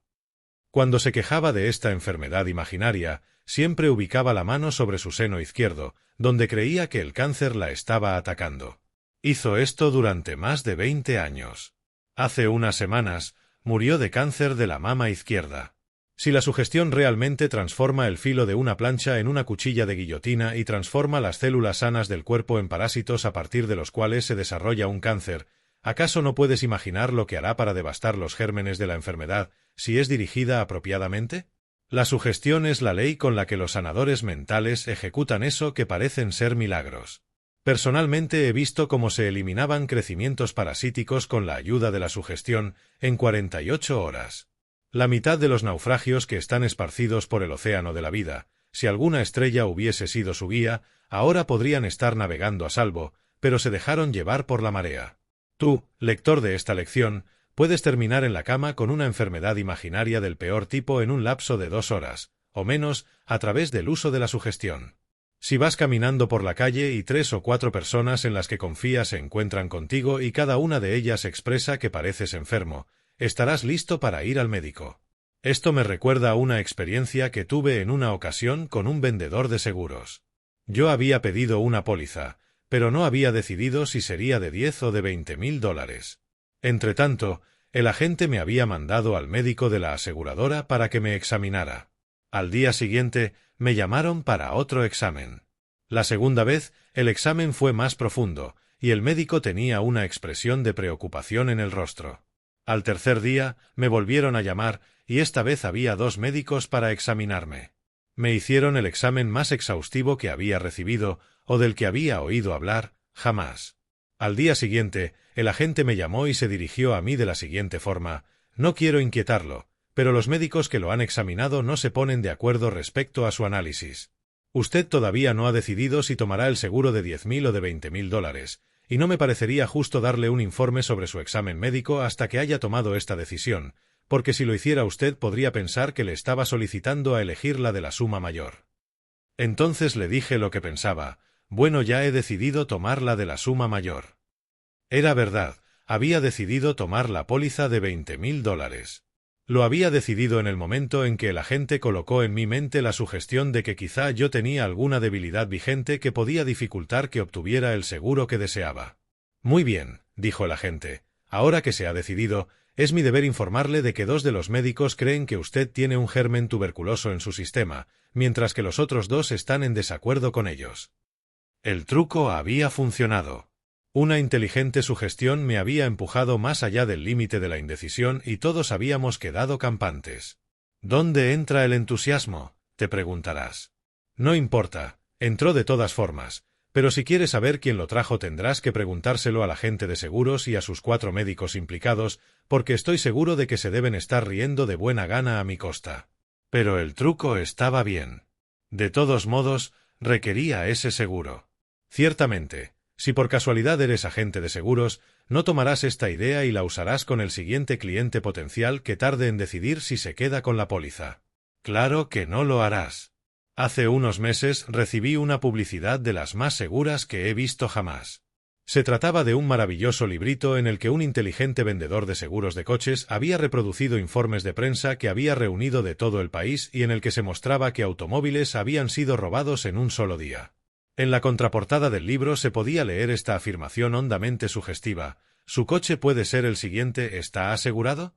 Speaker 2: Cuando se quejaba de esta enfermedad imaginaria, siempre ubicaba la mano sobre su seno izquierdo, donde creía que el cáncer la estaba atacando. Hizo esto durante más de 20 años. Hace unas semanas, murió de cáncer de la mama izquierda. Si la sugestión realmente transforma el filo de una plancha en una cuchilla de guillotina y transforma las células sanas del cuerpo en parásitos a partir de los cuales se desarrolla un cáncer, ¿acaso no puedes imaginar lo que hará para devastar los gérmenes de la enfermedad si es dirigida apropiadamente? La sugestión es la ley con la que los sanadores mentales ejecutan eso que parecen ser milagros. Personalmente he visto cómo se eliminaban crecimientos parasíticos con la ayuda de la sugestión en 48 horas. La mitad de los naufragios que están esparcidos por el océano de la vida, si alguna estrella hubiese sido su guía, ahora podrían estar navegando a salvo, pero se dejaron llevar por la marea. Tú, lector de esta lección, puedes terminar en la cama con una enfermedad imaginaria del peor tipo en un lapso de 2 horas, o menos, a través del uso de la sugestión. Si vas caminando por la calle y 3 o 4 personas en las que confías se encuentran contigo y cada una de ellas expresa que pareces enfermo, estarás listo para ir al médico. Esto me recuerda a una experiencia que tuve en una ocasión con un vendedor de seguros. Yo había pedido una póliza, pero no había decidido si sería de 10 o de $20,000. Entretanto, el agente me había mandado al médico de la aseguradora para que me examinara. Al día siguiente, me llamaron para otro examen. La segunda vez, el examen fue más profundo, y el médico tenía una expresión de preocupación en el rostro. Al tercer día, me volvieron a llamar, y esta vez había 2 médicos para examinarme. Me hicieron el examen más exhaustivo que había recibido, o del que había oído hablar, jamás. Al día siguiente, el agente me llamó y se dirigió a mí de la siguiente forma: «No quiero inquietarlo, pero los médicos que lo han examinado no se ponen de acuerdo respecto a su análisis. Usted todavía no ha decidido si tomará el seguro de 10,000 o de $20,000, y no me parecería justo darle un informe sobre su examen médico hasta que haya tomado esta decisión, porque si lo hiciera usted podría pensar que le estaba solicitando a elegir la de la suma mayor». Entonces le dije lo que pensaba: «Bueno, ya he decidido tomar la de la suma mayor». Era verdad, había decidido tomar la póliza de $20,000. Lo había decidido en el momento en que el agente colocó en mi mente la sugestión de que quizá yo tenía alguna debilidad vigente que podía dificultar que obtuviera el seguro que deseaba. «Muy bien», dijo el agente, «ahora que se ha decidido, es mi deber informarle de que 2 de los médicos creen que usted tiene un germen tuberculoso en su sistema, mientras que los otros 2 están en desacuerdo con ellos». El truco había funcionado. Una inteligente sugestión me había empujado más allá del límite de la indecisión y todos habíamos quedado campantes. ¿Dónde entra el entusiasmo?, te preguntarás. No importa, entró de todas formas, pero si quieres saber quién lo trajo tendrás que preguntárselo al agente de seguros y a sus 4 médicos implicados, porque estoy seguro de que se deben estar riendo de buena gana a mi costa. Pero el truco estaba bien. De todos modos, requería ese seguro. Ciertamente, si por casualidad eres agente de seguros, no tomarás esta idea y la usarás con el siguiente cliente potencial que tarde en decidir si se queda con la póliza. Claro que no lo harás. Hace unos meses recibí una publicidad de las más seguras que he visto jamás. Se trataba de un maravilloso librito en el que un inteligente vendedor de seguros de coches había reproducido informes de prensa que había reunido de todo el país y en el que se mostraba que automóviles habían sido robados en un solo día. En la contraportada del libro se podía leer esta afirmación hondamente sugestiva: «Su coche puede ser el siguiente, ¿está asegurado?».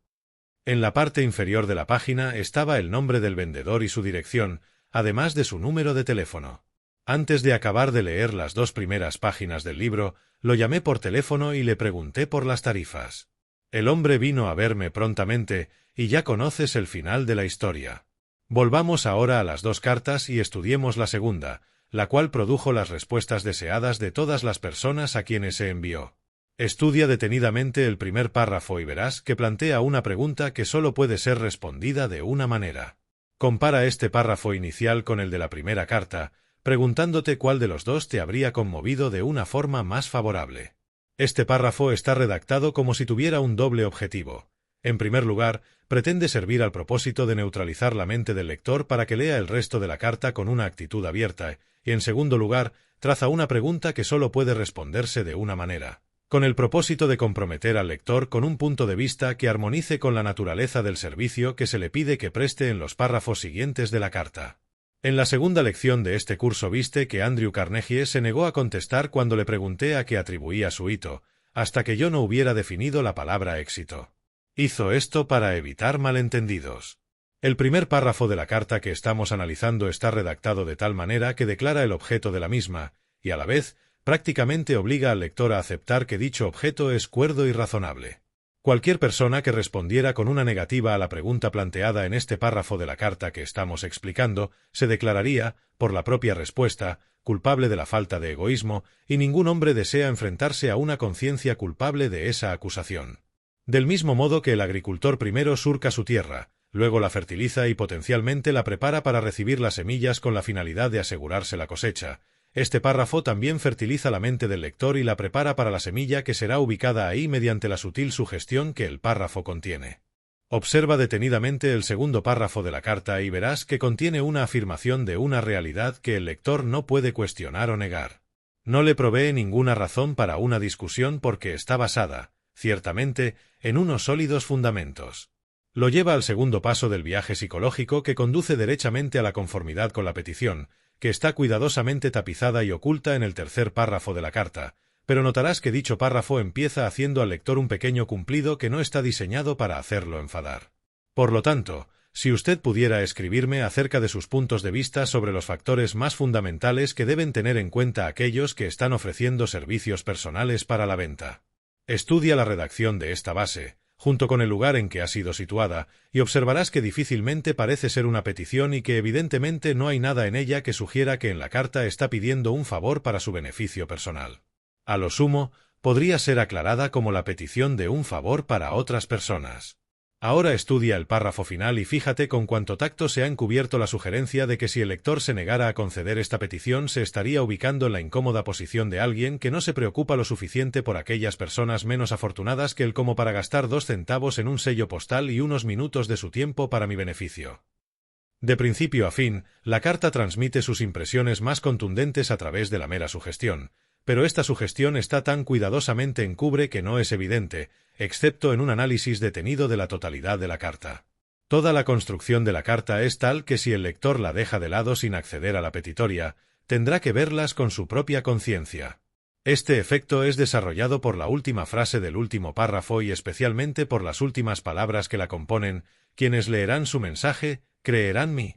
Speaker 2: En la parte inferior de la página estaba el nombre del vendedor y su dirección, además de su número de teléfono. Antes de acabar de leer las 2 primeras páginas del libro, lo llamé por teléfono y le pregunté por las tarifas. El hombre vino a verme prontamente, y ya conoces el final de la historia. Volvamos ahora a las 2 cartas y estudiemos la segunda, la cual produjo las respuestas deseadas de todas las personas a quienes se envió. Estudia detenidamente el primer párrafo y verás que plantea una pregunta que solo puede ser respondida de una manera. Compara este párrafo inicial con el de la primera carta, preguntándote cuál de los dos te habría conmovido de una forma más favorable. Este párrafo está redactado como si tuviera un doble objetivo. En primer lugar, pretende servir al propósito de neutralizar la mente del lector para que lea el resto de la carta con una actitud abierta, y en segundo lugar, traza una pregunta que solo puede responderse de una manera, con el propósito de comprometer al lector con un punto de vista que armonice con la naturaleza del servicio que se le pide que preste en los párrafos siguientes de la carta. En la segunda lección de este curso viste que Andrew Carnegie se negó a contestar cuando le pregunté a qué atribuía su hito, hasta que yo no hubiera definido la palabra éxito. Hizo esto para evitar malentendidos. El primer párrafo de la carta que estamos analizando está redactado de tal manera que declara el objeto de la misma, y a la vez, prácticamente obliga al lector a aceptar que dicho objeto es cuerdo y razonable. Cualquier persona que respondiera con una negativa a la pregunta planteada en este párrafo de la carta que estamos explicando, se declararía, por la propia respuesta, culpable de la falta de egoísmo, y ningún hombre desea enfrentarse a una conciencia culpable de esa acusación. Del mismo modo que el agricultor primero surca su tierra, luego la fertiliza y potencialmente la prepara para recibir las semillas con la finalidad de asegurarse la cosecha, este párrafo también fertiliza la mente del lector y la prepara para la semilla que será ubicada ahí mediante la sutil sugestión que el párrafo contiene. Observa detenidamente el segundo párrafo de la carta y verás que contiene una afirmación de una realidad que el lector no puede cuestionar o negar. No le provee ninguna razón para una discusión porque está basada, ciertamente, en unos sólidos fundamentos. Lo lleva al segundo paso del viaje psicológico que conduce derechamente a la conformidad con la petición, que está cuidadosamente tapizada y oculta en el tercer párrafo de la carta, pero notarás que dicho párrafo empieza haciendo al lector un pequeño cumplido que no está diseñado para hacerlo enfadar. Por lo tanto, si usted pudiera escribirme acerca de sus puntos de vista sobre los factores más fundamentales que deben tener en cuenta aquellos que están ofreciendo servicios personales para la venta. Estudia la redacción de esta base, junto con el lugar en que ha sido situada, y observarás que difícilmente parece ser una petición y que evidentemente no hay nada en ella que sugiera que en la carta está pidiendo un favor para su beneficio personal. A lo sumo, podría ser aclarada como la petición de un favor para otras personas. Ahora estudia el párrafo final y fíjate con cuánto tacto se ha encubierto la sugerencia de que si el lector se negara a conceder esta petición se estaría ubicando en la incómoda posición de alguien que no se preocupa lo suficiente por aquellas personas menos afortunadas que él como para gastar 2 centavos en un sello postal y unos minutos de su tiempo para mi beneficio. De principio a fin, la carta transmite sus impresiones más contundentes a través de la mera sugestión, pero esta sugestión está tan cuidadosamente encubre que no es evidente, excepto en un análisis detenido de la totalidad de la carta. Toda la construcción de la carta es tal que si el lector la deja de lado sin acceder a la petitoria, tendrá que verlas con su propia conciencia. Este efecto es desarrollado por la última frase del último párrafo y especialmente por las últimas palabras que la componen, quienes leerán su mensaje, creerán mí.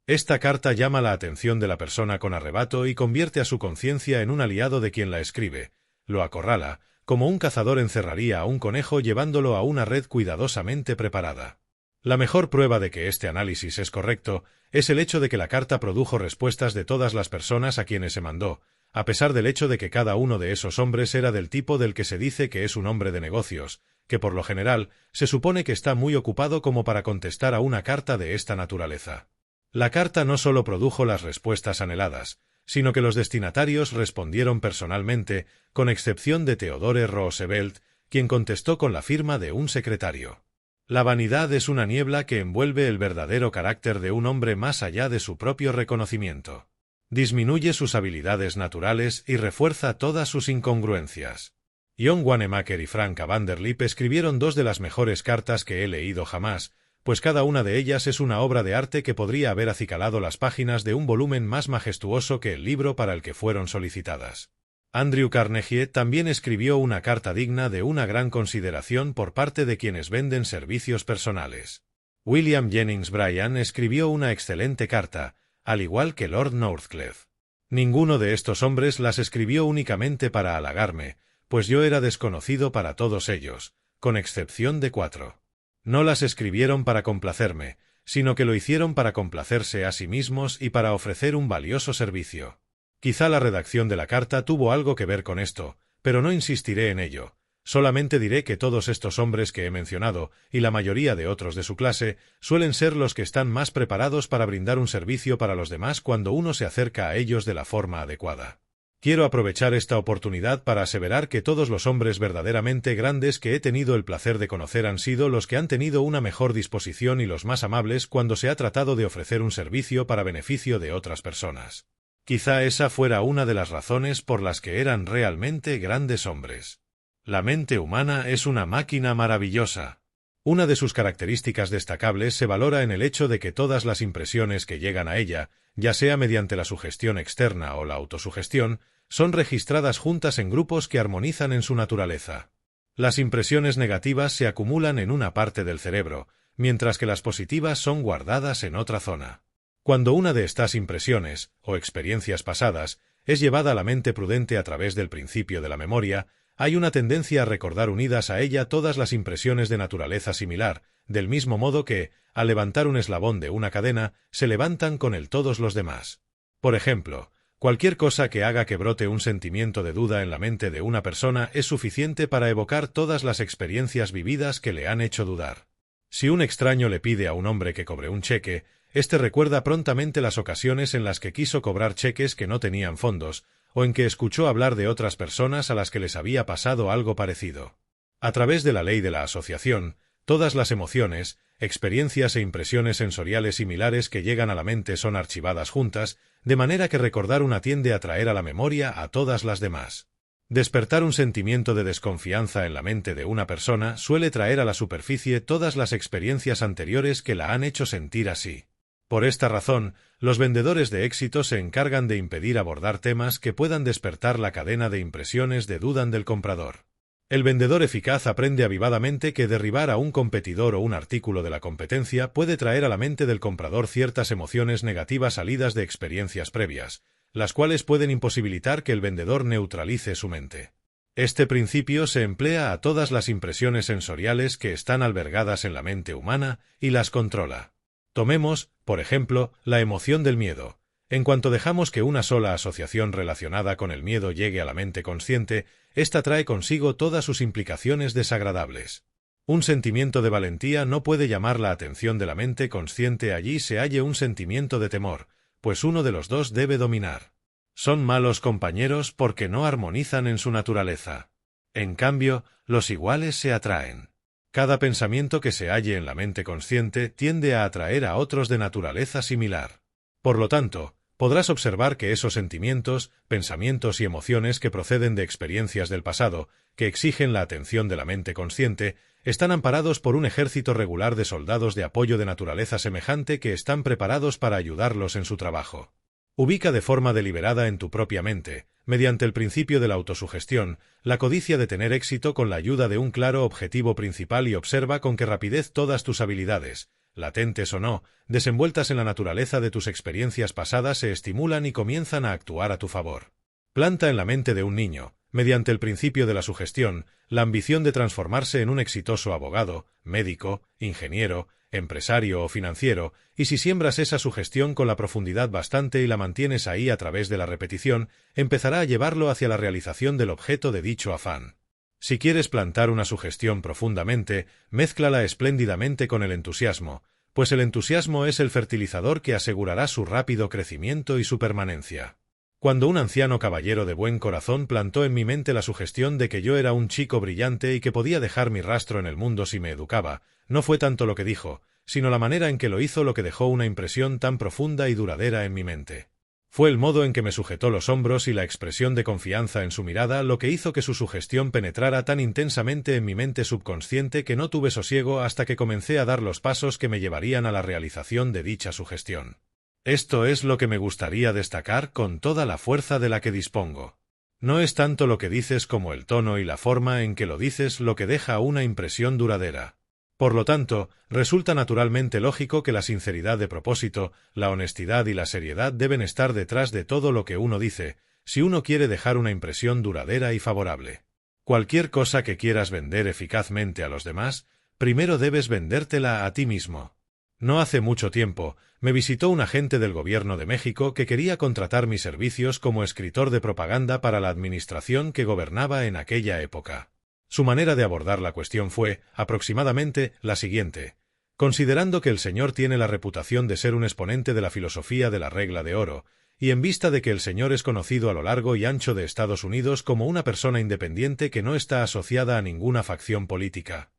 Speaker 2: Esta carta llama la atención de la persona con arrebato y convierte a su conciencia en un aliado de quien la escribe, lo acorrala, como un cazador encerraría a un conejo llevándolo a una red cuidadosamente preparada. La mejor prueba de que este análisis es correcto es el hecho de que la carta produjo respuestas de todas las personas a quienes se mandó, a pesar del hecho de que cada uno de esos hombres era del tipo del que se dice que es un hombre de negocios, que por lo general se supone que está muy ocupado como para contestar a una carta de esta naturaleza. La carta no solo produjo las respuestas anheladas, sino que los destinatarios respondieron personalmente, con excepción de Theodore Roosevelt, quien contestó con la firma de un secretario. La vanidad es una niebla que envuelve el verdadero carácter de un hombre más allá de su propio reconocimiento. Disminuye sus habilidades naturales y refuerza todas sus incongruencias. John Wanamaker y Frank Vanderlip escribieron 2 de las mejores cartas que he leído jamás, pues cada una de ellas es una obra de arte que podría haber acicalado las páginas de un volumen más majestuoso que el libro para el que fueron solicitadas. Andrew Carnegie también escribió una carta digna de una gran consideración por parte de quienes venden servicios personales. William Jennings Bryan escribió una excelente carta, al igual que Lord Northcliffe. Ninguno de estos hombres las escribió únicamente para halagarme, pues yo era desconocido para todos ellos, con excepción de 4. No las escribieron para complacerme, sino que lo hicieron para complacerse a sí mismos y para ofrecer un valioso servicio. Quizá la redacción de la carta tuvo algo que ver con esto, pero no insistiré en ello. Solamente diré que todos estos hombres que he mencionado, y la mayoría de otros de su clase, suelen ser los que están más preparados para brindar un servicio para los demás cuando uno se acerca a ellos de la forma adecuada. Quiero aprovechar esta oportunidad para aseverar que todos los hombres verdaderamente grandes que he tenido el placer de conocer han sido los que han tenido una mejor disposición y los más amables cuando se ha tratado de ofrecer un servicio para beneficio de otras personas. Quizá esa fuera una de las razones por las que eran realmente grandes hombres. La mente humana es una máquina maravillosa. Una de sus características destacables se valora en el hecho de que todas las impresiones que llegan a ella, ya sea mediante la sugestión externa o la autosugestión, son registradas juntas en grupos que armonizan en su naturaleza. Las impresiones negativas se acumulan en una parte del cerebro, mientras que las positivas son guardadas en otra zona. Cuando una de estas impresiones, o experiencias pasadas, es llevada a la mente prudente a través del principio de la memoria, hay una tendencia a recordar unidas a ella todas las impresiones de naturaleza similar, del mismo modo que, al levantar un eslabón de una cadena, se levantan con él todos los demás. Por ejemplo, cualquier cosa que haga que brote un sentimiento de duda en la mente de una persona es suficiente para evocar todas las experiencias vividas que le han hecho dudar. Si un extraño le pide a un hombre que cobre un cheque, éste recuerda prontamente las ocasiones en las que quiso cobrar cheques que no tenían fondos, o en que escuchó hablar de otras personas a las que les había pasado algo parecido. A través de la ley de la asociación, todas las emociones, experiencias e impresiones sensoriales similares que llegan a la mente son archivadas juntas, de manera que recordar una tiende a traer a la memoria a todas las demás. Despertar un sentimiento de desconfianza en la mente de una persona suele traer a la superficie todas las experiencias anteriores que la han hecho sentir así. Por esta razón, los vendedores de éxito se encargan de impedir abordar temas que puedan despertar la cadena de impresiones de duda del comprador. El vendedor eficaz aprende avivadamente que derribar a un competidor o un artículo de la competencia puede traer a la mente del comprador ciertas emociones negativas salidas de experiencias previas, las cuales pueden imposibilitar que el vendedor neutralice su mente. Este principio se emplea a todas las impresiones sensoriales que están albergadas en la mente humana y las controla. Tomemos, por ejemplo, la emoción del miedo. En cuanto dejamos que una sola asociación relacionada con el miedo llegue a la mente consciente, ésta trae consigo todas sus implicaciones desagradables. Un sentimiento de valentía no puede llamar la atención de la mente consciente allí se halle un sentimiento de temor, pues uno de los dos debe dominar. Son malos compañeros porque no armonizan en su naturaleza. En cambio, los iguales se atraen. Cada pensamiento que se halle en la mente consciente tiende a atraer a otros de naturaleza similar. Por lo tanto, podrás observar que esos sentimientos, pensamientos y emociones que proceden de experiencias del pasado, que exigen la atención de la mente consciente, están amparados por un ejército regular de soldados de apoyo de naturaleza semejante que están preparados para ayudarlos en su trabajo. Ubica de forma deliberada en tu propia mente, mediante el principio de la autosugestión, la codicia de tener éxito con la ayuda de un claro objetivo principal y observa con qué rapidez todas tus habilidades, latentes o no, desenvueltas en la naturaleza de tus experiencias pasadas se estimulan y comienzan a actuar a tu favor. Planta en la mente de un niño, mediante el principio de la sugestión, la ambición de transformarse en un exitoso abogado, médico, ingeniero, empresario o financiero, y si siembras esa sugestión con la profundidad bastante y la mantienes ahí a través de la repetición, empezará a llevarlo hacia la realización del objeto de dicho afán. Si quieres plantar una sugestión profundamente, mézclala espléndidamente con el entusiasmo, pues el entusiasmo es el fertilizador que asegurará su rápido crecimiento y su permanencia. Cuando un anciano caballero de buen corazón plantó en mi mente la sugestión de que yo era un chico brillante y que podía dejar mi rastro en el mundo si me educaba, no fue tanto lo que dijo, sino la manera en que lo hizo lo que dejó una impresión tan profunda y duradera en mi mente. Fue el modo en que me sujetó los hombros y la expresión de confianza en su mirada lo que hizo que su sugestión penetrara tan intensamente en mi mente subconsciente que no tuve sosiego hasta que comencé a dar los pasos que me llevarían a la realización de dicha sugestión. Esto es lo que me gustaría destacar con toda la fuerza de la que dispongo. No es tanto lo que dices como el tono y la forma en que lo dices lo que deja una impresión duradera. Por lo tanto, resulta naturalmente lógico que la sinceridad de propósito, la honestidad y la seriedad deben estar detrás de todo lo que uno dice, si uno quiere dejar una impresión duradera y favorable. Cualquier cosa que quieras vender eficazmente a los demás, primero debes vendértela a ti mismo. No hace mucho tiempo, me visitó un agente del gobierno de México que quería contratar mis servicios como escritor de propaganda para la administración que gobernaba en aquella época. Su manera de abordar la cuestión fue, aproximadamente, la siguiente. Considerando que el señor tiene la reputación de ser un exponente de la filosofía de la regla de oro, y en vista de que el señor es conocido a lo largo y ancho de Estados Unidos como una persona independiente que no está asociada a ninguna facción política,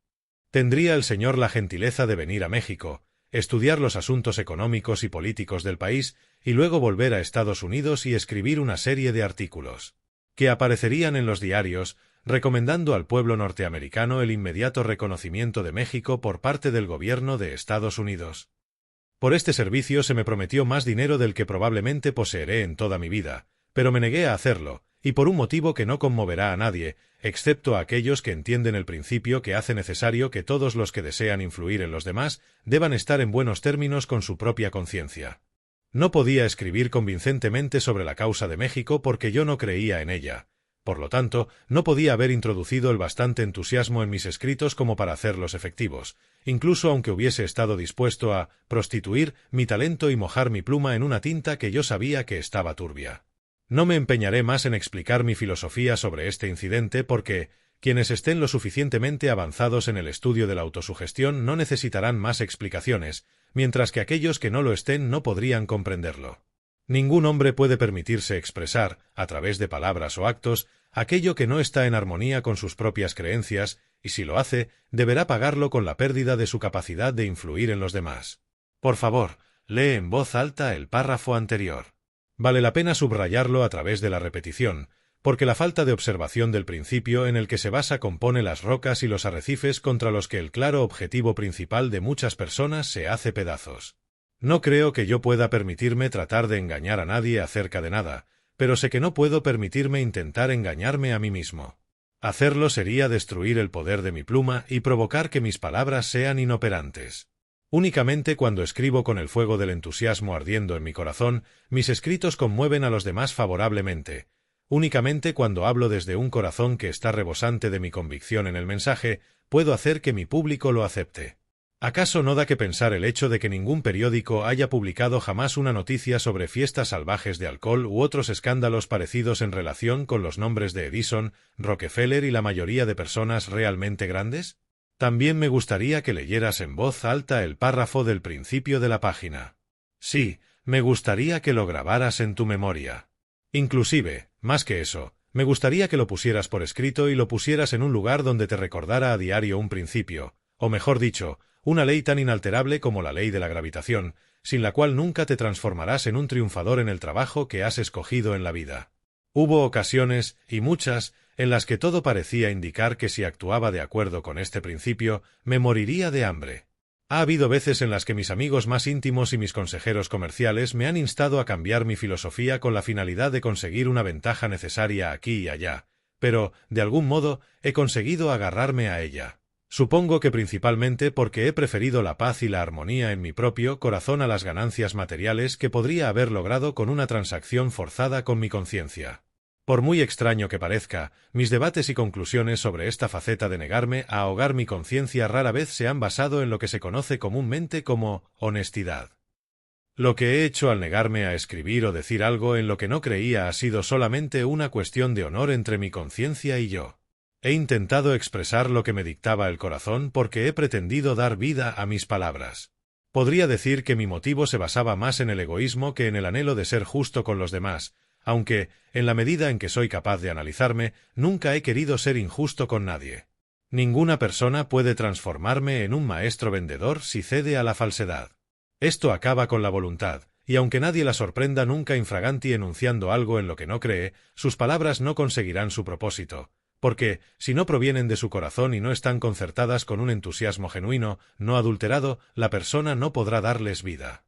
Speaker 2: ¿tendría el señor la gentileza de venir a México, estudiar los asuntos económicos y políticos del país, y luego volver a Estados Unidos y escribir una serie de artículos que aparecerían en los diarios, recomendando al pueblo norteamericano el inmediato reconocimiento de México por parte del gobierno de Estados Unidos? Por este servicio se me prometió más dinero del que probablemente poseeré en toda mi vida, pero me negué a hacerlo, y por un motivo que no conmoverá a nadie, excepto a aquellos que entienden el principio que hace necesario que todos los que desean influir en los demás deban estar en buenos términos con su propia conciencia. No podía escribir convincentemente sobre la causa de México porque yo no creía en ella. Por lo tanto, no podía haber introducido el bastante entusiasmo en mis escritos como para hacerlos efectivos, incluso aunque hubiese estado dispuesto a prostituir mi talento y mojar mi pluma en una tinta que yo sabía que estaba turbia. No me empeñaré más en explicar mi filosofía sobre este incidente porque quienes estén lo suficientemente avanzados en el estudio de la autosugestión no necesitarán más explicaciones, mientras que aquellos que no lo estén no podrían comprenderlo. Ningún hombre puede permitirse expresar, a través de palabras o actos, aquello que no está en armonía con sus propias creencias, y si lo hace, deberá pagarlo con la pérdida de su capacidad de influir en los demás. Por favor, lee en voz alta el párrafo anterior. Vale la pena subrayarlo a través de la repetición, porque la falta de observación del principio en el que se basa compone las rocas y los arrecifes contra los que el claro objetivo principal de muchas personas se hace pedazos. No creo que yo pueda permitirme tratar de engañar a nadie acerca de nada, pero sé que no puedo permitirme intentar engañarme a mí mismo. Hacerlo sería destruir el poder de mi pluma y provocar que mis palabras sean inoperantes. Únicamente cuando escribo con el fuego del entusiasmo ardiendo en mi corazón, mis escritos conmueven a los demás favorablemente. Únicamente cuando hablo desde un corazón que está rebosante de mi convicción en el mensaje, puedo hacer que mi público lo acepte. ¿Acaso no da que pensar el hecho de que ningún periódico haya publicado jamás una noticia sobre fiestas salvajes de alcohol u otros escándalos parecidos en relación con los nombres de Edison, Rockefeller y la mayoría de personas realmente grandes? También me gustaría que leyeras en voz alta el párrafo del principio de la página. Sí, me gustaría que lo grabaras en tu memoria. Inclusive, más que eso, me gustaría que lo pusieras por escrito y lo pusieras en un lugar donde te recordara a diario un principio, o mejor dicho, una ley tan inalterable como la ley de la gravitación, sin la cual nunca te transformarás en un triunfador en el trabajo que has escogido en la vida. Hubo ocasiones, y muchas, en las que todo parecía indicar que si actuaba de acuerdo con este principio, me moriría de hambre. Ha habido veces en las que mis amigos más íntimos y mis consejeros comerciales me han instado a cambiar mi filosofía con la finalidad de conseguir una ventaja necesaria aquí y allá, pero, de algún modo, he conseguido agarrarme a ella. Supongo que principalmente porque he preferido la paz y la armonía en mi propio corazón a las ganancias materiales que podría haber logrado con una transacción forzada con mi conciencia. Por muy extraño que parezca, mis debates y conclusiones sobre esta faceta de negarme a ahogar mi conciencia rara vez se han basado en lo que se conoce comúnmente como honestidad. Lo que he hecho al negarme a escribir o decir algo en lo que no creía ha sido solamente una cuestión de honor entre mi conciencia y yo. He intentado expresar lo que me dictaba el corazón porque he pretendido dar vida a mis palabras. Podría decir que mi motivo se basaba más en el egoísmo que en el anhelo de ser justo con los demás, aunque, en la medida en que soy capaz de analizarme, nunca he querido ser injusto con nadie. Ninguna persona puede transformarme en un maestro vendedor si cede a la falsedad. Esto acaba con la voluntad, y aunque nadie la sorprenda nunca infraganti enunciando algo en lo que no cree, sus palabras no conseguirán su propósito, porque, si no provienen de su corazón y no están concertadas con un entusiasmo genuino, no adulterado, la persona no podrá darles vida.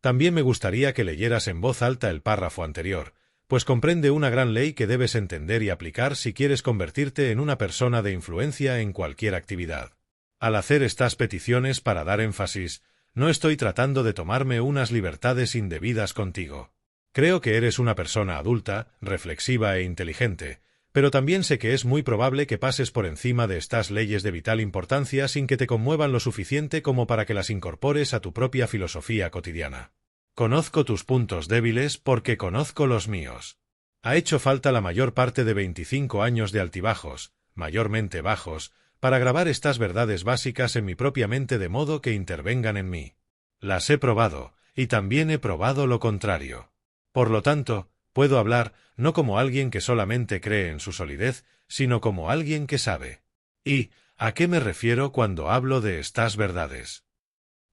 Speaker 2: También me gustaría que leyeras en voz alta el párrafo anterior, pues comprende una gran ley que debes entender y aplicar si quieres convertirte en una persona de influencia en cualquier actividad. Al hacer estas peticiones para dar énfasis, no estoy tratando de tomarme unas libertades indebidas contigo. Creo que eres una persona adulta, reflexiva e inteligente, pero también sé que es muy probable que pases por encima de estas leyes de vital importancia sin que te conmuevan lo suficiente como para que las incorpores a tu propia filosofía cotidiana. Conozco tus puntos débiles porque conozco los míos. Ha hecho falta la mayor parte de 25 años de altibajos, mayormente bajos, para grabar estas verdades básicas en mi propia mente de modo que intervengan en mí. Las he probado, y también he probado lo contrario. Por lo tanto, puedo hablar, no como alguien que solamente cree en su solidez, sino como alguien que sabe. ¿Y a qué me refiero cuando hablo de estas verdades?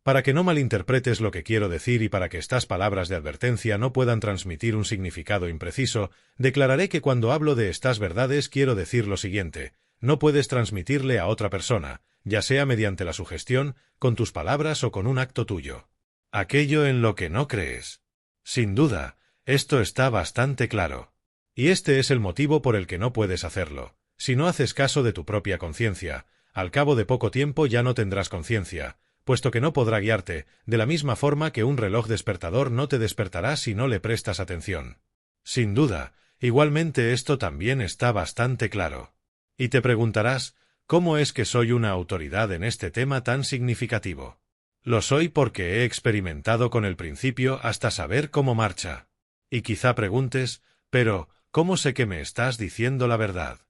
Speaker 2: Para que no malinterpretes lo que quiero decir y para que estas palabras de advertencia no puedan transmitir un significado impreciso, declararé que cuando hablo de estas verdades quiero decir lo siguiente: no puedes transmitirle a otra persona, ya sea mediante la sugestión, con tus palabras o con un acto tuyo, aquello en lo que no crees. Sin duda, esto está bastante claro. Y este es el motivo por el que no puedes hacerlo. Si no haces caso de tu propia conciencia, al cabo de poco tiempo ya no tendrás conciencia, puesto que no podrá guiarte, de la misma forma que un reloj despertador no te despertará si no le prestas atención. Sin duda, igualmente esto también está bastante claro. Y te preguntarás, ¿cómo es que soy una autoridad en este tema tan significativo? Lo soy porque he experimentado con el principio hasta saber cómo marcha. Y quizá preguntes, pero, ¿cómo sé que me estás diciendo la verdad?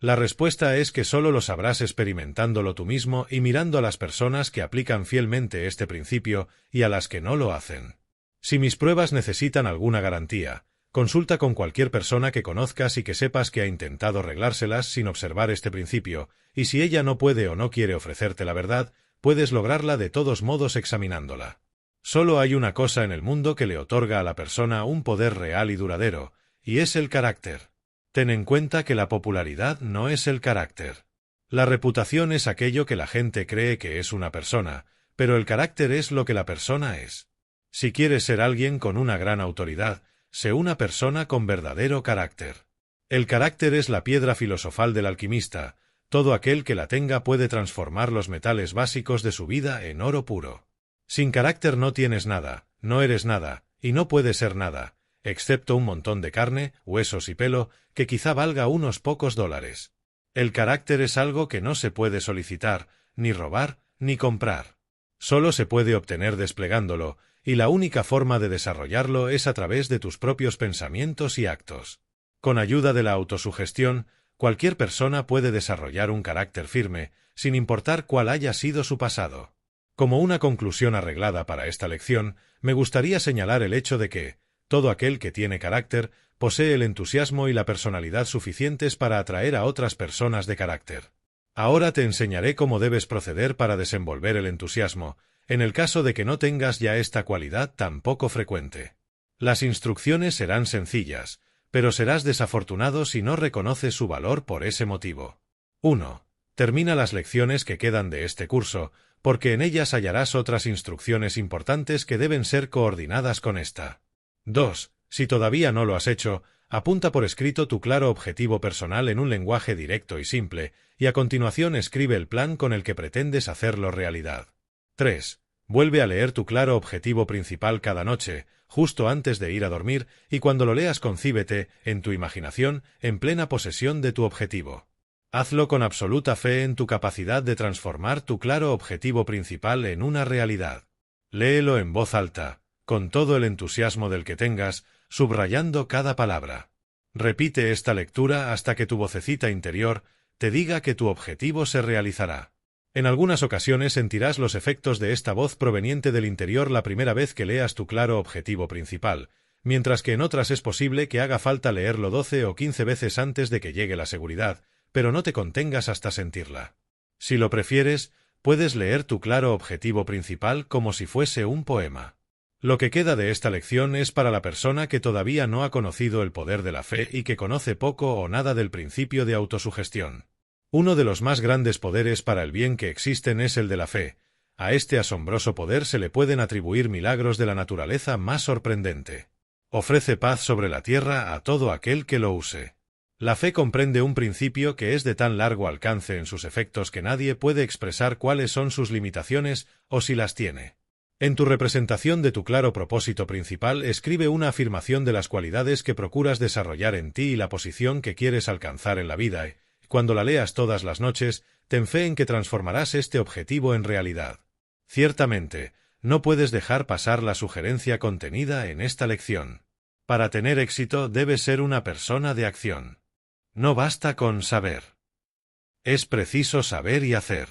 Speaker 2: La respuesta es que solo lo sabrás experimentándolo tú mismo y mirando a las personas que aplican fielmente este principio y a las que no lo hacen. Si mis pruebas necesitan alguna garantía, consulta con cualquier persona que conozcas y que sepas que ha intentado arreglárselas sin observar este principio, y si ella no puede o no quiere ofrecerte la verdad, puedes lograrla de todos modos examinándola. Solo hay una cosa en el mundo que le otorga a la persona un poder real y duradero, y es el carácter. Ten en cuenta que la popularidad no es el carácter. La reputación es aquello que la gente cree que es una persona, pero el carácter es lo que la persona es. Si quieres ser alguien con una gran autoridad, sé una persona con verdadero carácter. El carácter es la piedra filosofal del alquimista. Todo aquel que la tenga puede transformar los metales básicos de su vida en oro puro. Sin carácter no tienes nada, no eres nada, y no puedes ser nada, excepto un montón de carne, huesos y pelo, que quizá valga unos pocos dólares. El carácter es algo que no se puede solicitar, ni robar, ni comprar. Solo se puede obtener desplegándolo, y la única forma de desarrollarlo es a través de tus propios pensamientos y actos. Con ayuda de la autosugestión, cualquier persona puede desarrollar un carácter firme, sin importar cuál haya sido su pasado. Como una conclusión arreglada para esta lección, me gustaría señalar el hecho de que todo aquel que tiene carácter posee el entusiasmo y la personalidad suficientes para atraer a otras personas de carácter. Ahora te enseñaré cómo debes proceder para desenvolver el entusiasmo, en el caso de que no tengas ya esta cualidad tan poco frecuente. Las instrucciones serán sencillas, pero serás desafortunado si no reconoces su valor por ese motivo. 1. Termina las lecciones que quedan de este curso, porque en ellas hallarás otras instrucciones importantes que deben ser coordinadas con esta. 2. Si todavía no lo has hecho, apunta por escrito tu claro objetivo personal en un lenguaje directo y simple, y a continuación escribe el plan con el que pretendes hacerlo realidad. 3. Vuelve a leer tu claro objetivo principal cada noche, justo antes de ir a dormir, y cuando lo leas concíbete, en tu imaginación, en plena posesión de tu objetivo. Hazlo con absoluta fe en tu capacidad de transformar tu claro objetivo principal en una realidad. Léelo en voz alta, con todo el entusiasmo del que tengas, subrayando cada palabra. Repite esta lectura hasta que tu vocecita interior te diga que tu objetivo se realizará. En algunas ocasiones sentirás los efectos de esta voz proveniente del interior la primera vez que leas tu claro objetivo principal, mientras que en otras es posible que haga falta leerlo 12 o 15 veces antes de que llegue la seguridad, pero no te contengas hasta sentirla. Si lo prefieres, puedes leer tu claro objetivo principal como si fuese un poema. Lo que queda de esta lección es para la persona que todavía no ha conocido el poder de la fe y que conoce poco o nada del principio de autosugestión. Uno de los más grandes poderes para el bien que existen es el de la fe. A este asombroso poder se le pueden atribuir milagros de la naturaleza más sorprendente. Ofrece paz sobre la tierra a todo aquel que lo use. La fe comprende un principio que es de tan largo alcance en sus efectos que nadie puede expresar cuáles son sus limitaciones o si las tiene. En tu representación de tu claro propósito principal, escribe una afirmación de las cualidades que procuras desarrollar en ti y la posición que quieres alcanzar en la vida, y, cuando la leas todas las noches, ten fe en que transformarás este objetivo en realidad. Ciertamente, no puedes dejar pasar la sugerencia contenida en esta lección. Para tener éxito debes ser una persona de acción. No basta con saber. Es preciso saber y hacer.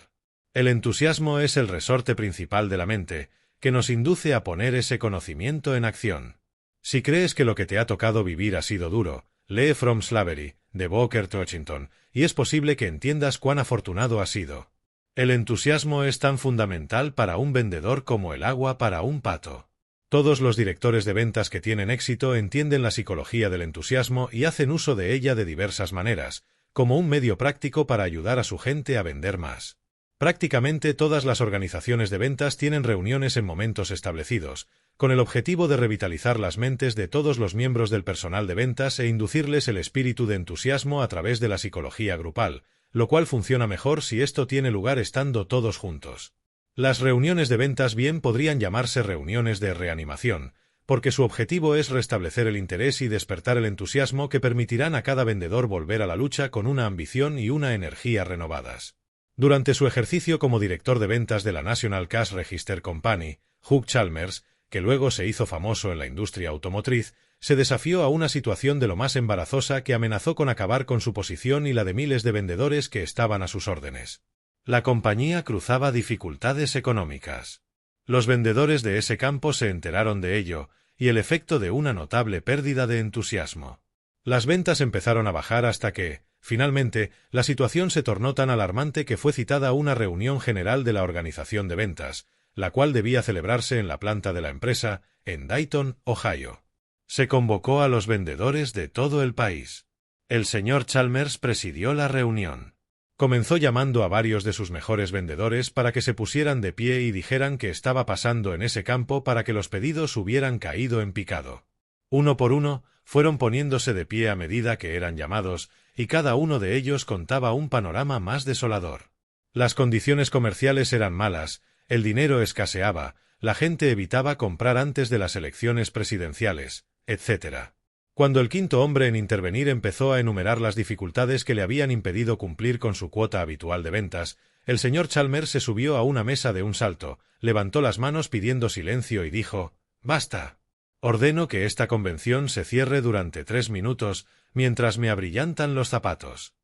Speaker 2: El entusiasmo es el resorte principal de la mente, que nos induce a poner ese conocimiento en acción. Si crees que lo que te ha tocado vivir ha sido duro, lee From Slavery, de Booker T. Washington, y es posible que entiendas cuán afortunado has sido. El entusiasmo es tan fundamental para un vendedor como el agua para un pato. Todos los directores de ventas que tienen éxito entienden la psicología del entusiasmo y hacen uso de ella de diversas maneras, como un medio práctico para ayudar a su gente a vender más. Prácticamente todas las organizaciones de ventas tienen reuniones en momentos establecidos, con el objetivo de revitalizar las mentes de todos los miembros del personal de ventas e inducirles el espíritu de entusiasmo a través de la psicología grupal, lo cual funciona mejor si esto tiene lugar estando todos juntos. Las reuniones de ventas bien podrían llamarse reuniones de reanimación, porque su objetivo es restablecer el interés y despertar el entusiasmo que permitirán a cada vendedor volver a la lucha con una ambición y una energía renovadas. Durante su ejercicio como director de ventas de la National Cash Register Company, Hugh Chalmers, que luego se hizo famoso en la industria automotriz, se desafió a una situación de lo más embarazosa que amenazó con acabar con su posición y la de miles de vendedores que estaban a sus órdenes. La compañía cruzaba dificultades económicas. Los vendedores de ese campo se enteraron de ello, y el efecto de una notable pérdida de entusiasmo. Las ventas empezaron a bajar hasta que, finalmente, la situación se tornó tan alarmante que fue citada una reunión general de la organización de ventas, la cual debía celebrarse en la planta de la empresa, en Dayton, Ohio. Se convocó a los vendedores de todo el país. El señor Chalmers presidió la reunión. Comenzó llamando a varios de sus mejores vendedores para que se pusieran de pie y dijeran qué estaba pasando en ese campo para que los pedidos hubieran caído en picado. Uno por uno, fueron poniéndose de pie a medida que eran llamados, y cada uno de ellos contaba un panorama más desolador. Las condiciones comerciales eran malas, el dinero escaseaba, la gente evitaba comprar antes de las elecciones presidenciales, etc. Cuando el quinto hombre en intervenir empezó a enumerar las dificultades que le habían impedido cumplir con su cuota habitual de ventas, el señor Chalmers se subió a una mesa de un salto, levantó las manos pidiendo silencio y dijo: «¡Basta! Ordeno que esta convención se cierre durante 3 minutos, mientras me abrillantan los zapatos».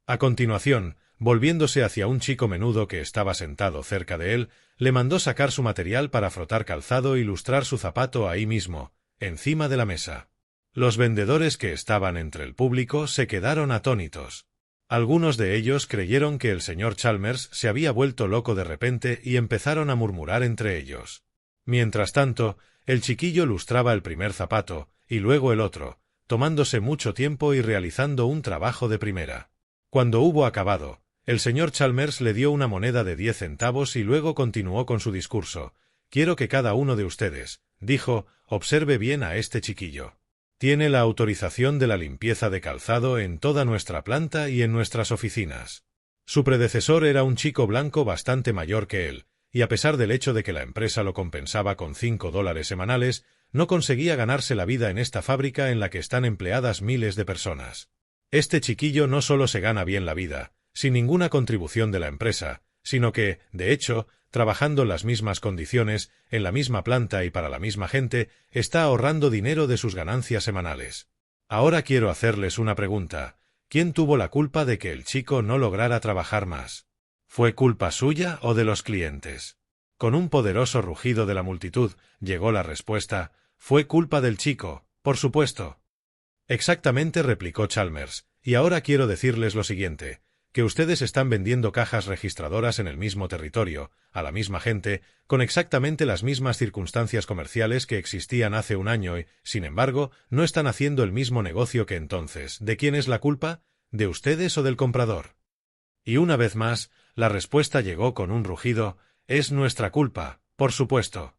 Speaker 2: A continuación, volviéndose hacia un chico menudo que estaba sentado cerca de él, le mandó sacar su material para frotar calzado y lustrar su zapato ahí mismo, encima de la mesa. Los vendedores que estaban entre el público se quedaron atónitos. Algunos de ellos creyeron que el señor Chalmers se había vuelto loco de repente y empezaron a murmurar entre ellos. Mientras tanto, el chiquillo lustraba el primer zapato, y luego el otro, tomándose mucho tiempo y realizando un trabajo de primera. Cuando hubo acabado, el señor Chalmers le dio una moneda de 10 centavos y luego continuó con su discurso. «Quiero que cada uno de ustedes», dijo, «observe bien a este chiquillo. Tiene la autorización de la limpieza de calzado en toda nuestra planta y en nuestras oficinas». Su predecesor era un chico blanco bastante mayor que él, y a pesar del hecho de que la empresa lo compensaba con $5 semanales, no conseguía ganarse la vida en esta fábrica en la que están empleadas miles de personas. Este chiquillo no solo se gana bien la vida, sin ninguna contribución de la empresa, sino que, de hecho, trabajando en las mismas condiciones, en la misma planta y para la misma gente, está ahorrando dinero de sus ganancias semanales. Ahora quiero hacerles una pregunta. ¿Quién tuvo la culpa de que el chico no lograra trabajar más? ¿Fue culpa suya o de los clientes? Con un poderoso rugido de la multitud, llegó la respuesta: «Fue culpa del chico, por supuesto». «Exactamente», replicó Chalmers, «y ahora quiero decirles lo siguiente, que ustedes están vendiendo cajas registradoras en el mismo territorio, a la misma gente, con exactamente las mismas circunstancias comerciales que existían hace un año y, sin embargo, no están haciendo el mismo negocio que entonces. ¿De quién es la culpa? ¿De ustedes o del comprador?». Y una vez más, la respuesta llegó con un rugido: «Es nuestra culpa, por supuesto».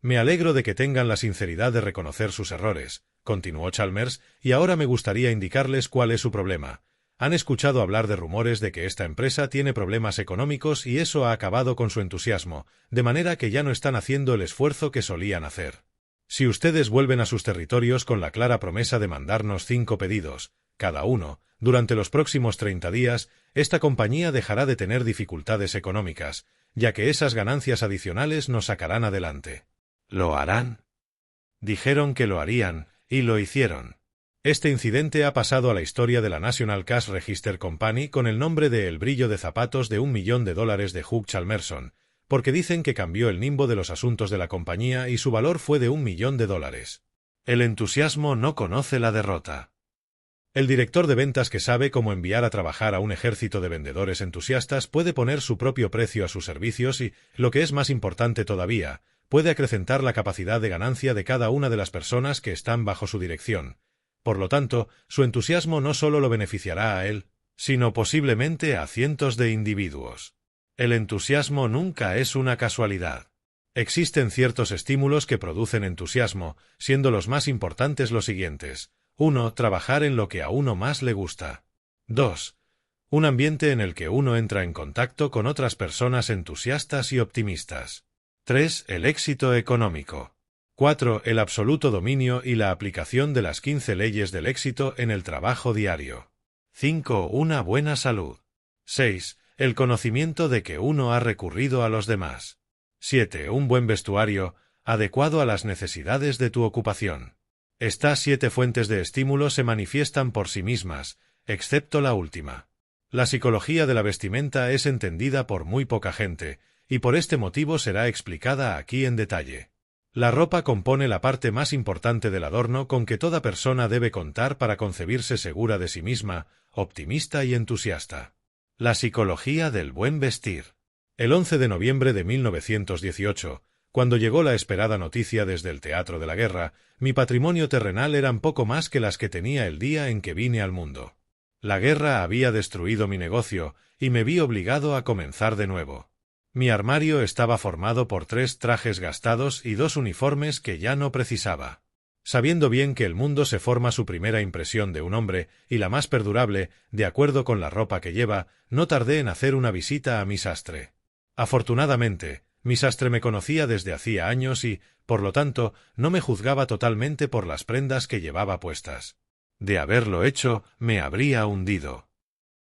Speaker 2: Me alegro de que tengan la sinceridad de reconocer sus errores, continuó Chalmers, y ahora me gustaría indicarles cuál es su problema. Han escuchado hablar de rumores de que esta empresa tiene problemas económicos y eso ha acabado con su entusiasmo, de manera que ya no están haciendo el esfuerzo que solían hacer. Si ustedes vuelven a sus territorios con la clara promesa de mandarnos 5 pedidos, cada uno, durante los próximos 30 días, esta compañía dejará de tener dificultades económicas, ya que esas ganancias adicionales nos sacarán adelante. ¿Lo harán? Dijeron que lo harían, y lo hicieron. Este incidente ha pasado a la historia de la National Cash Register Company con el nombre de El brillo de zapatos de $1 millón de Hugh Chalmerson, porque dicen que cambió el nimbo de los asuntos de la compañía y su valor fue de $1 millón. El entusiasmo no conoce la derrota. El director de ventas que sabe cómo enviar a trabajar a un ejército de vendedores entusiastas puede poner su propio precio a sus servicios y, lo que es más importante todavía, puede acrecentar la capacidad de ganancia de cada una de las personas que están bajo su dirección. Por lo tanto, su entusiasmo no solo lo beneficiará a él, sino posiblemente a cientos de individuos. El entusiasmo nunca es una casualidad. Existen ciertos estímulos que producen entusiasmo, siendo los más importantes los siguientes. 1. Trabajar en lo que a uno más le gusta. 2. Un ambiente en el que uno entra en contacto con otras personas entusiastas y optimistas. 3. El éxito económico. 4. El absoluto dominio y la aplicación de las 15 leyes del éxito en el trabajo diario. 5. Una buena salud. 6. El conocimiento de que uno ha recurrido a los demás. 7. Un buen vestuario, adecuado a las necesidades de tu ocupación. Estas 7 fuentes de estímulo se manifiestan por sí mismas, excepto la última. La psicología de la vestimenta es entendida por muy poca gente, y por este motivo será explicada aquí en detalle. La ropa compone la parte más importante del adorno con que toda persona debe contar para concebirse segura de sí misma, optimista y entusiasta. La psicología del buen vestir. El 11 de noviembre de 1918, cuando llegó la esperada noticia desde el teatro de la guerra, mi patrimonio terrenal eran poco más que las que tenía el día en que vine al mundo. La guerra había destruido mi negocio, y me vi obligado a comenzar de nuevo. Mi armario estaba formado por 3 trajes gastados y 2 uniformes que ya no precisaba. Sabiendo bien que el mundo se forma su primera impresión de un hombre, y la más perdurable, de acuerdo con la ropa que lleva, no tardé en hacer una visita a mi sastre. Afortunadamente, mi sastre me conocía desde hacía años y, por lo tanto, no me juzgaba totalmente por las prendas que llevaba puestas. De haberlo hecho, me habría hundido.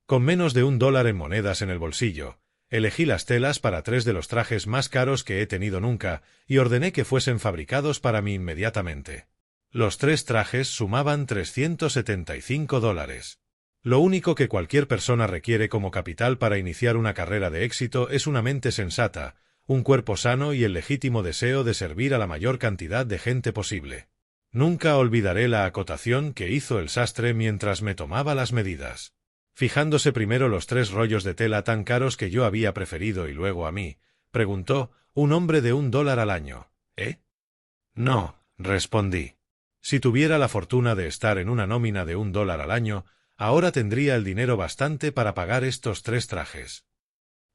Speaker 2: Con menos de $1 en monedas en el bolsillo, elegí las telas para 3 de los trajes más caros que he tenido nunca y ordené que fuesen fabricados para mí inmediatamente. Los 3 trajes sumaban $375. Lo único que cualquier persona requiere como capital para iniciar una carrera de éxito es una mente sensata, un cuerpo sano y el legítimo deseo de servir a la mayor cantidad de gente posible. Nunca olvidaré la acotación que hizo el sastre mientras me tomaba las medidas. Fijándose primero los 3 rollos de tela tan caros que yo había preferido y luego a mí, preguntó, un hombre de $1 al año, ¿eh? No, respondí. Si tuviera la fortuna de estar en una nómina de $1 al año, ahora tendría el dinero bastante para pagar estos 3 trajes.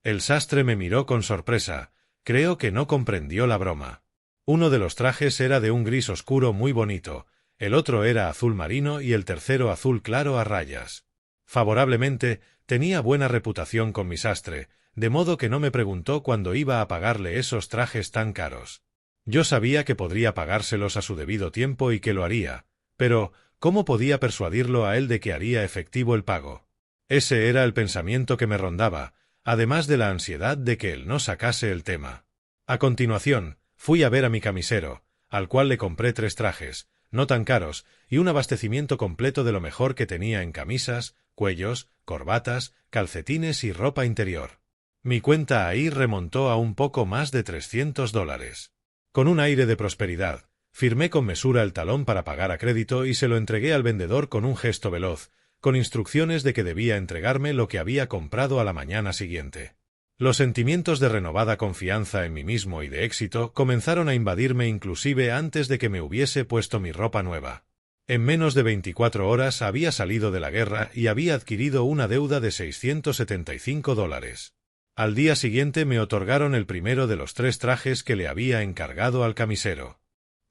Speaker 2: El sastre me miró con sorpresa, creo que no comprendió la broma. Uno de los trajes era de un gris oscuro muy bonito, el otro era azul marino y el tercero azul claro a rayas. Favorablemente, tenía buena reputación con mi sastre, de modo que no me preguntó cuándo iba a pagarle esos trajes tan caros. Yo sabía que podría pagárselos a su debido tiempo y que lo haría, pero ¿cómo podía persuadirlo a él de que haría efectivo el pago? Ese era el pensamiento que me rondaba, además de la ansiedad de que él no sacase el tema. A continuación, fui a ver a mi camisero, al cual le compré 3 trajes, no tan caros, y un abastecimiento completo de lo mejor que tenía en camisas, cuellos, corbatas, calcetines y ropa interior. Mi cuenta ahí remontó a un poco más de $300. Con un aire de prosperidad, firmé con mesura el talón para pagar a crédito y se lo entregué al vendedor con un gesto veloz, con instrucciones de que debía entregarme lo que había comprado a la mañana siguiente. Los sentimientos de renovada confianza en mí mismo y de éxito comenzaron a invadirme inclusive antes de que me hubiese puesto mi ropa nueva. En menos de 24 horas había salido de la guerra y había adquirido una deuda de $675. Al día siguiente me otorgaron el primero de los 3 trajes que le había encargado al camisero.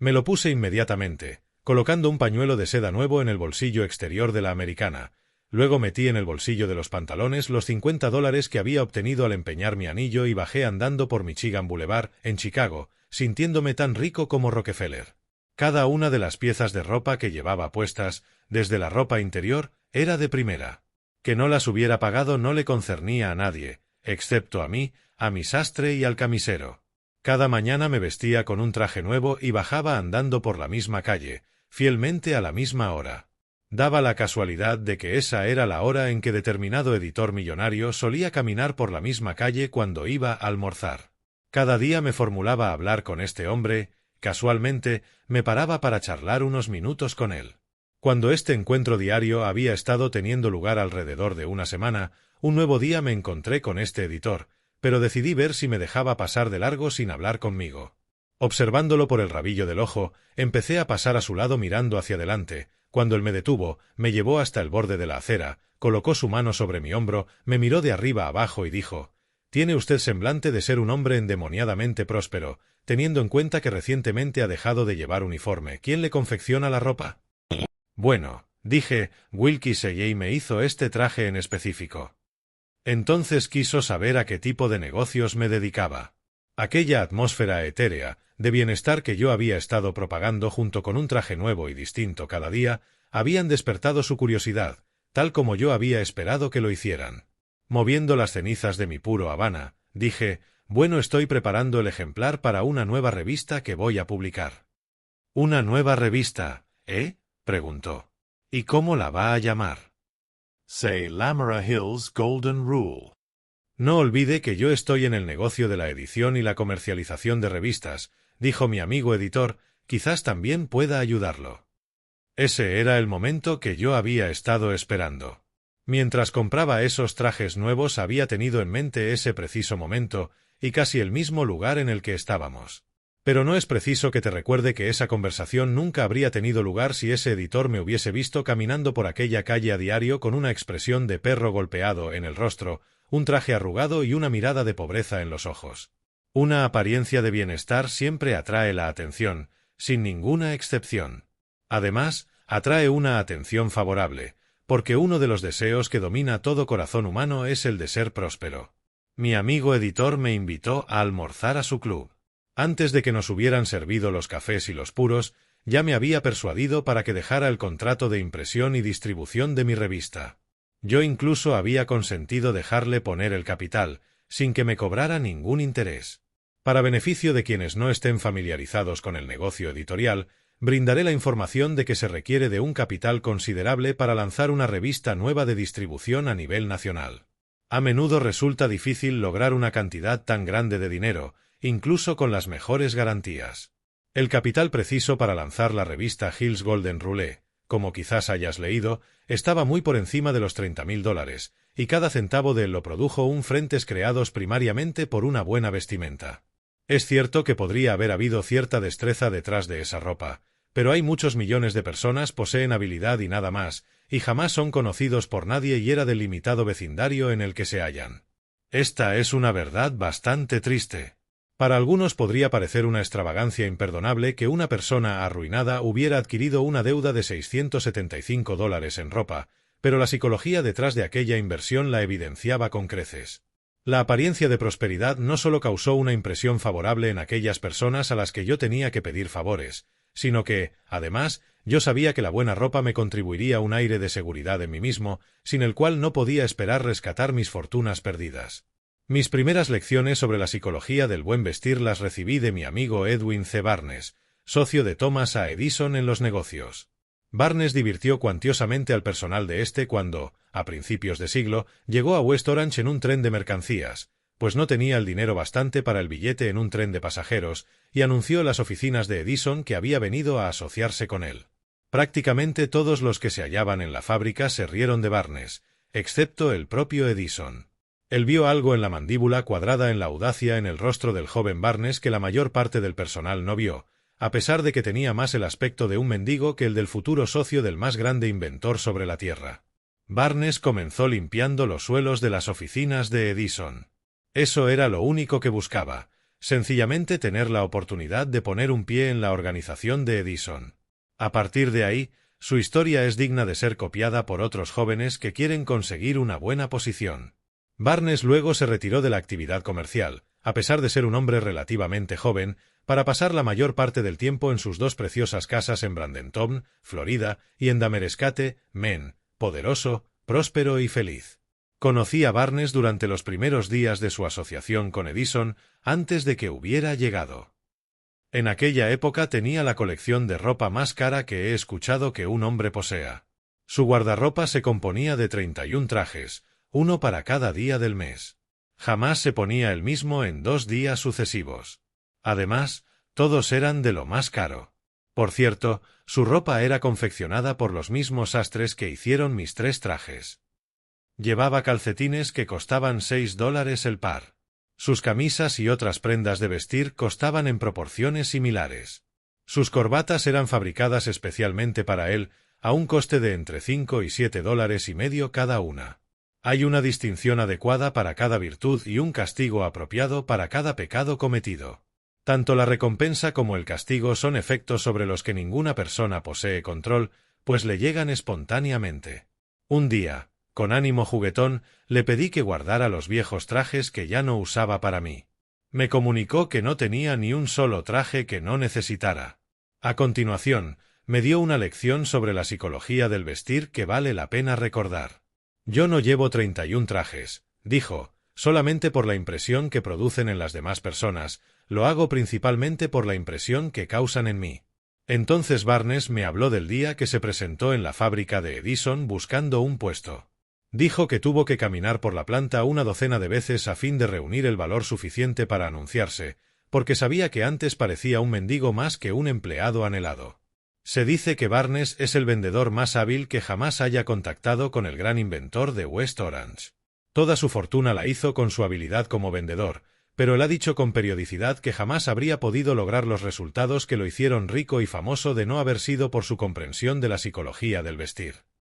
Speaker 2: Me lo puse inmediatamente, colocando un pañuelo de seda nuevo en el bolsillo exterior de la americana. Luego metí en el bolsillo de los pantalones los $50 que había obtenido al empeñar mi anillo y bajé andando por Michigan Boulevard, en Chicago, sintiéndome tan rico como Rockefeller. Cada una de las piezas de ropa que llevaba puestas, desde la ropa interior, era de primera. Que no las hubiera pagado no le concernía a nadie, excepto a mí, a mi sastre y al camisero. Cada mañana me vestía con un traje nuevo y bajaba andando por la misma calle, fielmente a la misma hora. Daba la casualidad de que esa era la hora en que determinado editor millonario solía caminar por la misma calle cuando iba a almorzar. Cada día me formulaba hablar con este hombre, casualmente, me paraba para charlar unos minutos con él. Cuando este encuentro diario había estado teniendo lugar alrededor de una semana, un nuevo día me encontré con este editor, pero decidí ver si me dejaba pasar de largo sin hablar conmigo. Observándolo por el rabillo del ojo, empecé a pasar a su lado mirando hacia adelante. Cuando él me detuvo, me llevó hasta el borde de la acera, colocó su mano sobre mi hombro, me miró de arriba abajo y dijo: «Tiene usted semblante de ser un hombre endemoniadamente próspero, teniendo en cuenta que recientemente ha dejado de llevar uniforme. ¿Quién le confecciona la ropa?». «Bueno», dije, «Wilkie Selley me hizo este traje en específico». Entonces quiso saber a qué tipo de negocios me dedicaba. Aquella atmósfera etérea, de bienestar que yo había estado propagando junto con un traje nuevo y distinto cada día, habían despertado su curiosidad, tal como yo había esperado que lo hicieran. Moviendo las cenizas de mi puro Habana, dije: «Bueno, estoy preparando el ejemplar para una nueva revista que voy a publicar». «¿Una nueva revista, preguntó. «¿Y cómo la va a llamar?»
Speaker 3: Say Lamora Hill's Golden Rule.
Speaker 2: «No olvide que yo estoy en el negocio de la edición y la comercialización de revistas», dijo mi amigo editor, «quizás también pueda ayudarlo». Ese era el momento que yo había estado esperando. Mientras compraba esos trajes nuevos había tenido en mente ese preciso momento, y casi el mismo lugar en el que estábamos. Pero no es preciso que te recuerde que esa conversación nunca habría tenido lugar si ese editor me hubiese visto caminando por aquella calle a diario con una expresión de perro golpeado en el rostro, un traje arrugado y una mirada de pobreza en los ojos. Una apariencia de bienestar siempre atrae la atención, sin ninguna excepción. Además, atrae una atención favorable, porque uno de los deseos que domina todo corazón humano es el de ser próspero. Mi amigo editor me invitó a almorzar a su club. Antes de que nos hubieran servido los cafés y los puros, ya me había persuadido para que dejara el contrato de impresión y distribución de mi revista. Yo incluso había consentido dejarle poner el capital, sin que me cobrara ningún interés. Para beneficio de quienes no estén familiarizados con el negocio editorial, brindaré la información de que se requiere de un capital considerable para lanzar una revista nueva de distribución a nivel nacional. A menudo resulta difícil lograr una cantidad tan grande de dinero, incluso con las mejores garantías. El capital preciso para lanzar la revista Hill's Golden Rule, como quizás hayas leído, estaba muy por encima de los $30,000, y cada centavo de él lo produjo un frentes creados primariamente por una buena vestimenta. Es cierto que podría haber habido cierta destreza detrás de esa ropa, pero hay muchos millones de personas poseen habilidad y nada más, y jamás son conocidos por nadie y era del limitado vecindario en el que se hallan. Esta es una verdad bastante triste. Para algunos podría parecer una extravagancia imperdonable que una persona arruinada hubiera adquirido una deuda de $675 en ropa, pero la psicología detrás de aquella inversión la evidenciaba con creces. La apariencia de prosperidad no solo causó una impresión favorable en aquellas personas a las que yo tenía que pedir favores, sino que, además, yo sabía que la buena ropa me contribuiría un aire de seguridad en mí mismo, sin el cual no podía esperar rescatar mis fortunas perdidas. Mis primeras lecciones sobre la psicología del buen vestir las recibí de mi amigo Edwin C. Barnes, socio de Thomas A. Edison en los negocios. Barnes divirtió cuantiosamente al personal de este cuando, a principios de siglo, llegó a West Orange en un tren de mercancías, pues no tenía el dinero bastante para el billete en un tren de pasajeros, y anunció en las oficinas de Edison que había venido a asociarse con él. Prácticamente todos los que se hallaban en la fábrica se rieron de Barnes, excepto el propio Edison. Él vio algo en la mandíbula cuadrada en la audacia en el rostro del joven Barnes que la mayor parte del personal no vio, a pesar de que tenía más el aspecto de un mendigo que el del futuro socio del más grande inventor sobre la Tierra. Barnes comenzó limpiando los suelos de las oficinas de Edison. Eso era lo único que buscaba, sencillamente tener la oportunidad de poner un pie en la organización de Edison. A partir de ahí, su historia es digna de ser copiada por otros jóvenes que quieren conseguir una buena posición. Barnes luego se retiró de la actividad comercial, a pesar de ser un hombre relativamente joven, para pasar la mayor parte del tiempo en sus dos preciosas casas en Bradenton, Florida, y en Damerescate, Maine, poderoso, próspero y feliz. Conocí a Barnes durante los primeros días de su asociación con Edison, antes de que hubiera llegado. En aquella época tenía la colección de ropa más cara que he escuchado que un hombre posea. Su guardarropa se componía de 31 trajes, uno para cada día del mes. Jamás se ponía el mismo en 2 días sucesivos. Además, todos eran de lo más caro. Por cierto, su ropa era confeccionada por los mismos sastres que hicieron mis 3 trajes. Llevaba calcetines que costaban $6 el par. Sus camisas y otras prendas de vestir costaban en proporciones similares. Sus corbatas eran fabricadas especialmente para él, a un coste de entre $5 y $7.50 cada una. Hay una distinción adecuada para cada virtud y un castigo apropiado para cada pecado cometido. Tanto la recompensa como el castigo son efectos sobre los que ninguna persona posee control, pues le llegan espontáneamente. Un día, con ánimo juguetón, le pedí que guardara los viejos trajes que ya no usaba para mí. Me comunicó que no tenía ni un solo traje que no necesitara. A continuación, me dio una lección sobre la psicología del vestir que vale la pena recordar. Yo no llevo 31 trajes, dijo, solamente por la impresión que producen en las demás personas, lo hago principalmente por la impresión que causan en mí. Entonces Barnes me habló del día que se presentó en la fábrica de Edison buscando un puesto. Dijo que tuvo que caminar por la planta una docena de veces a fin de reunir el valor suficiente para anunciarse, porque sabía que antes parecía un mendigo más que un empleado anhelado. Se dice que Barnes es el vendedor más hábil que jamás haya contactado con el gran inventor de West Orange. Toda su fortuna la hizo con su habilidad como vendedor, pero él ha dicho con periodicidad que jamás habría podido lograr los resultados que lo hicieron rico y famoso de no haber sido por su comprensión de la psicología del vestir.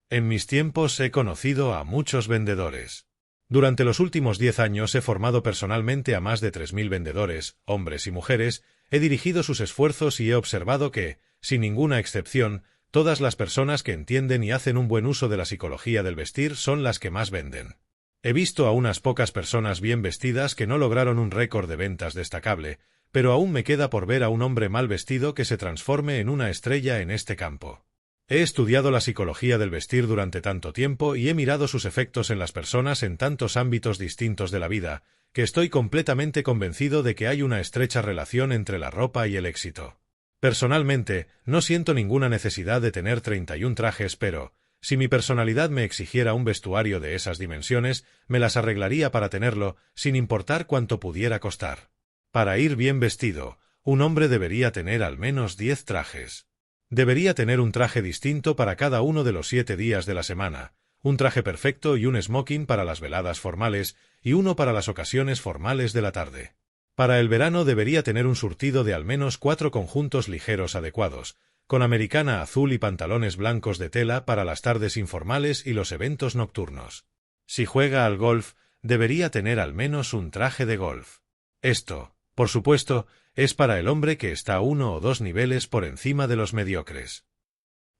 Speaker 2: En mis tiempos he conocido a muchos vendedores. Durante los últimos 10 años he formado personalmente a más de 3.000 vendedores, hombres y mujeres, he dirigido sus esfuerzos y he observado que, sin ninguna excepción, todas las personas que entienden y hacen un buen uso de la psicología del vestir son las que más venden. He visto a unas pocas personas bien vestidas que no lograron un récord de ventas destacable, pero aún me queda por ver a un hombre mal vestido que se transforme en una estrella en este campo. He estudiado la psicología del vestir durante tanto tiempo y he mirado sus efectos en las personas en tantos ámbitos distintos de la vida, que estoy completamente convencido de que hay una estrecha relación entre la ropa y el éxito. Personalmente, no siento ninguna necesidad de tener 31 trajes, pero, si mi personalidad me exigiera un vestuario de esas dimensiones, me las arreglaría para tenerlo, sin importar cuánto pudiera costar. Para ir bien vestido, un hombre debería tener al menos 10 trajes. Debería tener un traje distinto para cada uno de los 7 días de la semana, un traje perfecto y un smoking para las veladas formales y uno para las ocasiones formales de la tarde. Para el verano debería tener un surtido de al menos 4 conjuntos ligeros adecuados, con americana azul y pantalones blancos de tela para las tardes informales y los eventos nocturnos. Si juega al golf, debería tener al menos un traje de golf. Esto, por supuesto, es para el hombre que está 1 o 2 niveles por encima de los mediocres.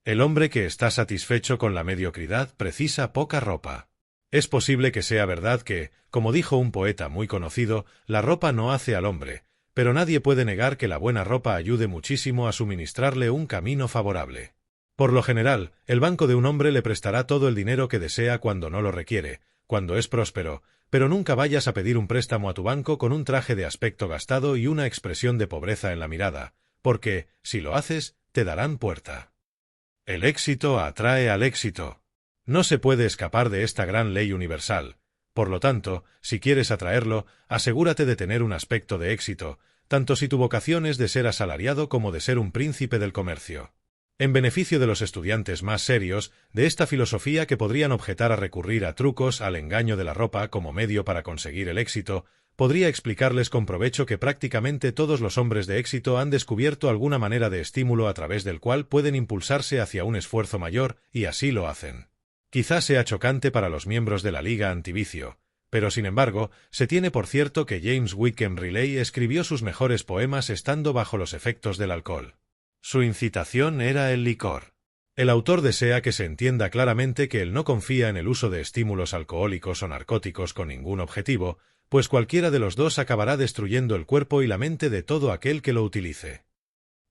Speaker 2: El hombre que está satisfecho con la mediocridad precisa poca ropa. Es posible que sea verdad que, como dijo un poeta muy conocido, la ropa no hace al hombre, pero nadie puede negar que la buena ropa ayude muchísimo a suministrarle un camino favorable. Por lo general, el banco de un hombre le prestará todo el dinero que desea cuando no lo requiere, cuando es próspero, pero nunca vayas a pedir un préstamo a tu banco con un traje de aspecto gastado y una expresión de pobreza en la mirada, porque, si lo haces, te darán puerta. El éxito atrae al éxito. No se puede escapar de esta gran ley universal. Por lo tanto, si quieres atraerlo, asegúrate de tener un aspecto de éxito, tanto si tu vocación es de ser asalariado como de ser un príncipe del comercio. En beneficio de los estudiantes más serios, de esta filosofía que podrían objetar a recurrir a trucos al engaño de la ropa como medio para conseguir el éxito, podría explicarles con provecho que prácticamente todos los hombres de éxito han descubierto alguna manera de estímulo a través del cual pueden impulsarse hacia un esfuerzo mayor, y así lo hacen. Quizás sea chocante para los miembros de la Liga Antivicio, Pero sin embargo, se tiene por cierto que James Wickham Riley escribió sus mejores poemas estando bajo los efectos del alcohol. Su incitación era el licor. El autor desea que se entienda claramente que él no confía en el uso de estímulos alcohólicos o narcóticos con ningún objetivo, pues cualquiera de los dos acabará destruyendo el cuerpo y la mente de todo aquel que lo utilice.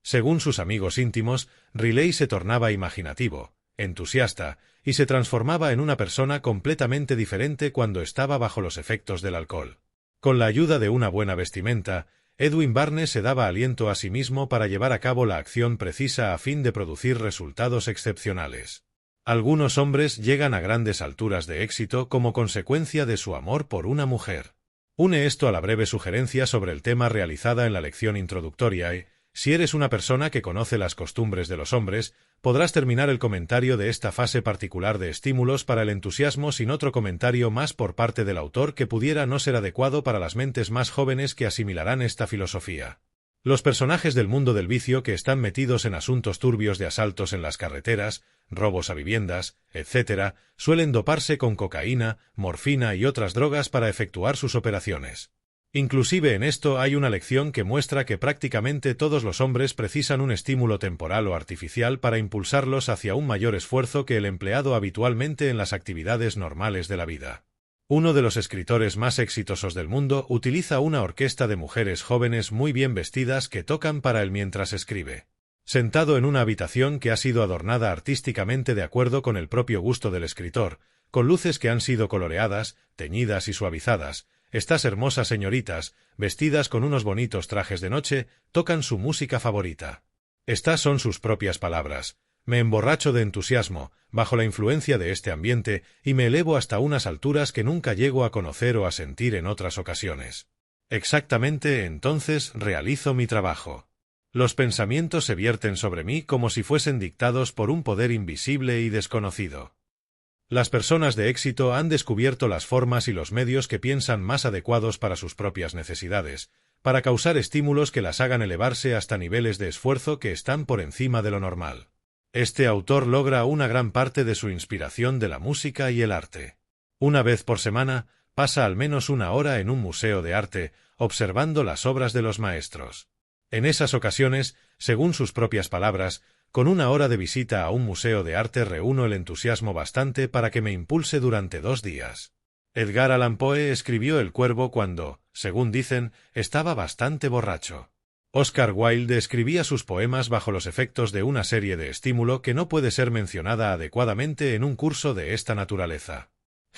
Speaker 2: Según sus amigos íntimos, Riley se tornaba imaginativo, entusiasta, y se transformaba en una persona completamente diferente cuando estaba bajo los efectos del alcohol. Con la ayuda de una buena vestimenta, Edwin Barnes se daba aliento a sí mismo para llevar a cabo la acción precisa a fin de producir resultados excepcionales. Algunos hombres llegan a grandes alturas de éxito como consecuencia de su amor por una mujer. Une esto a la breve sugerencia sobre el tema realizada en la lección introductoria y, si eres una persona que conoce las costumbres de los hombres, podrás terminar el comentario de esta fase particular de estímulos para el entusiasmo sin otro comentario más por parte del autor que pudiera no ser adecuado para las mentes más jóvenes que asimilarán esta filosofía. Los personajes del mundo del vicio que están metidos en asuntos turbios de asaltos en las carreteras, robos a viviendas, etc., suelen doparse con cocaína, morfina y otras drogas para efectuar sus operaciones. Inclusive en esto hay una lección que muestra que prácticamente todos los hombres precisan un estímulo temporal o artificial para impulsarlos hacia un mayor esfuerzo que el empleado habitualmente en las actividades normales de la vida. Uno de los escritores más exitosos del mundo utiliza una orquesta de mujeres jóvenes muy bien vestidas que tocan para él mientras escribe. Sentado en una habitación que ha sido adornada artísticamente de acuerdo con el propio gusto del escritor, con luces que han sido coloreadas, teñidas y suavizadas, estas hermosas señoritas, vestidas con unos bonitos trajes de noche, tocan su música favorita. Estas son sus propias palabras. Me emborracho de entusiasmo, bajo la influencia de este ambiente, y me elevo hasta unas alturas que nunca llego a conocer o a sentir en otras ocasiones. Exactamente entonces realizo mi trabajo. Los pensamientos se vierten sobre mí como si fuesen dictados por un poder invisible y desconocido. Las personas de éxito han descubierto las formas y los medios que piensan más adecuados para sus propias necesidades, para causar estímulos que las hagan elevarse hasta niveles de esfuerzo que están por encima de lo normal. Este autor logra una gran parte de su inspiración de la música y el arte. Una vez por semana, pasa al menos una hora en un museo de arte, observando las obras de los maestros. En esas ocasiones, según sus propias palabras, con una hora de visita a un museo de arte reúno el entusiasmo bastante para que me impulse durante 2 días. Edgar Allan Poe escribió El Cuervo cuando, según dicen, estaba bastante borracho. Oscar Wilde escribía sus poemas bajo los efectos de una serie de estímulo que no puede ser mencionada adecuadamente en un curso de esta naturaleza.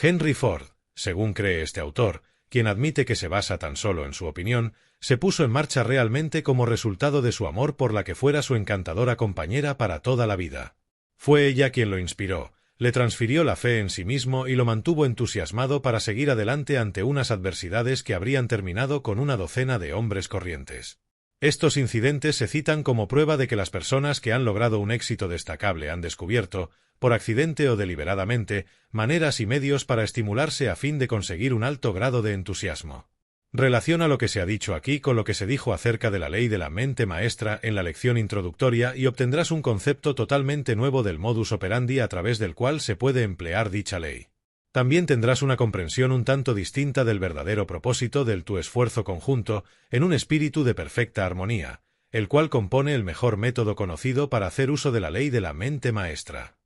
Speaker 2: Henry Ford, según cree este autor, quien admite que se basa tan solo en su opinión, se puso en marcha realmente como resultado de su amor por la que fuera su encantadora compañera para toda la vida. Fue ella quien lo inspiró, le transfirió la fe en sí mismo y lo mantuvo entusiasmado para seguir adelante ante unas adversidades que habrían terminado con una docena de hombres corrientes. Estos incidentes se citan como prueba de que las personas que han logrado un éxito destacable han descubierto, por accidente o deliberadamente, maneras y medios para estimularse a fin de conseguir un alto grado de entusiasmo. Relaciona lo que se ha dicho aquí con lo que se dijo acerca de la ley de la mente maestra en la lección introductoria y obtendrás un concepto totalmente nuevo del modus operandi a través del cual se puede emplear dicha ley. También tendrás una comprensión un tanto distinta del verdadero propósito de tu esfuerzo conjunto en un espíritu de perfecta armonía, el cual compone el mejor método conocido para hacer uso de la ley de la mente maestra.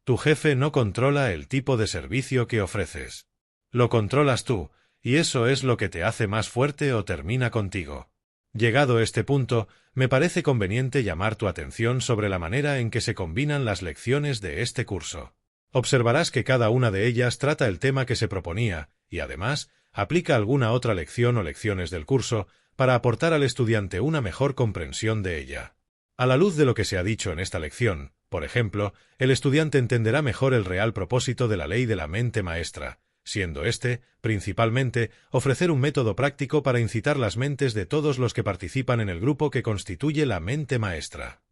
Speaker 2: Tu jefe no controla el tipo de servicio que ofreces. Lo controlas tú, y eso es lo que te hace más fuerte o termina contigo. Llegado este punto, me parece conveniente llamar tu atención sobre la manera en que se combinan las lecciones de este curso. Observarás que cada una de ellas trata el tema que se proponía, y además, aplica alguna otra lección o lecciones del curso, para aportar al estudiante una mejor comprensión de ella. A la luz de lo que se ha dicho en esta lección, por ejemplo, el estudiante entenderá mejor el real propósito de la ley de la mente maestra, siendo este, principalmente, ofrecer un método práctico para incitar las mentes de todos los que participan en el grupo que constituye la mente maestra.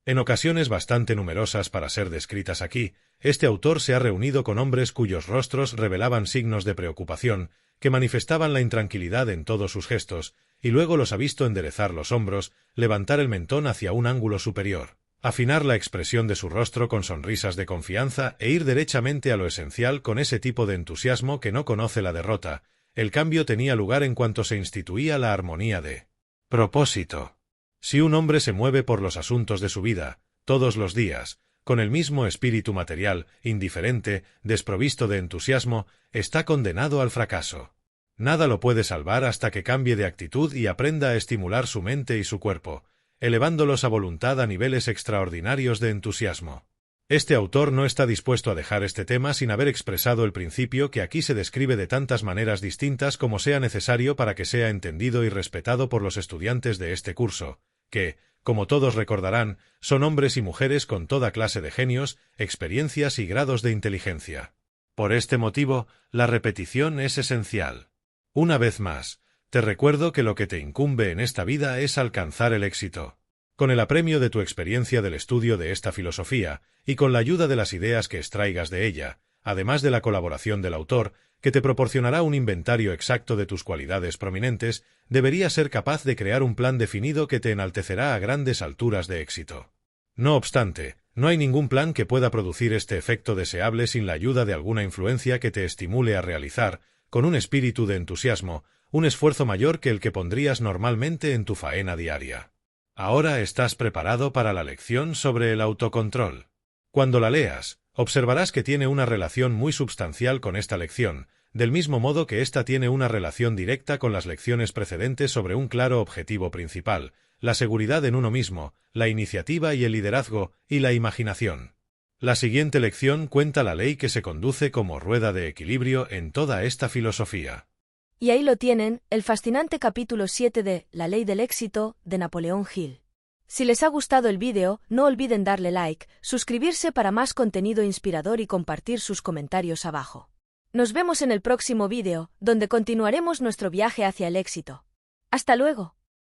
Speaker 2: En ocasiones bastante numerosas para ser descritas aquí, este autor se ha reunido con hombres cuyos rostros revelaban signos de preocupación, que manifestaban la intranquilidad en todos sus gestos, y luego los ha visto enderezar los hombros, levantar el mentón hacia un ángulo superior, Afinar la expresión de su rostro con sonrisas de confianza e ir derechamente a lo esencial con ese tipo de entusiasmo que no conoce la derrota. El cambio tenía lugar en cuanto se instituía la armonía de propósito. Si un hombre se mueve por los asuntos de su vida, todos los días, con el mismo espíritu material, indiferente, desprovisto de entusiasmo, está condenado al fracaso. Nada lo puede salvar hasta que cambie de actitud y aprenda a estimular su mente y su cuerpo, elevándolos a voluntad a niveles extraordinarios de entusiasmo. Este autor no está dispuesto a dejar este tema sin haber expresado el principio que aquí se describe de tantas maneras distintas como sea necesario para que sea entendido y respetado por los estudiantes de este curso, que, como todos recordarán, son hombres y mujeres con toda clase de genios, experiencias y grados de inteligencia. Por este motivo, la repetición es esencial. Una vez más, te recuerdo que lo que te incumbe en esta vida es alcanzar el éxito. Con el apremio de tu experiencia del estudio de esta filosofía, y con la ayuda de las ideas que extraigas de ella, además de la colaboración del autor, que te proporcionará un inventario exacto de tus cualidades prominentes, deberías ser capaz de crear un plan definido que te enaltecerá a grandes alturas de éxito. No obstante, no hay ningún plan que pueda producir este efecto deseable sin la ayuda de alguna influencia que te estimule a realizar, con un espíritu de entusiasmo, un esfuerzo mayor que el que pondrías normalmente en tu faena diaria. Ahora estás preparado para la lección sobre el autocontrol. Cuando la leas, observarás que tiene una relación muy substancial con esta lección, del mismo modo que ésta tiene una relación directa con las lecciones precedentes sobre un claro objetivo principal, la seguridad en uno mismo, la iniciativa y el liderazgo, y la imaginación. La siguiente lección cuenta la ley que se conduce como rueda de equilibrio en toda esta filosofía.
Speaker 1: Y ahí lo tienen, el fascinante capítulo 7 de La ley del éxito, de Napoleón Hill. Si les ha gustado el vídeo, no olviden darle like, suscribirse para más contenido inspirador y compartir sus comentarios abajo. Nos vemos en el próximo vídeo, donde continuaremos nuestro viaje hacia el éxito. ¡Hasta luego!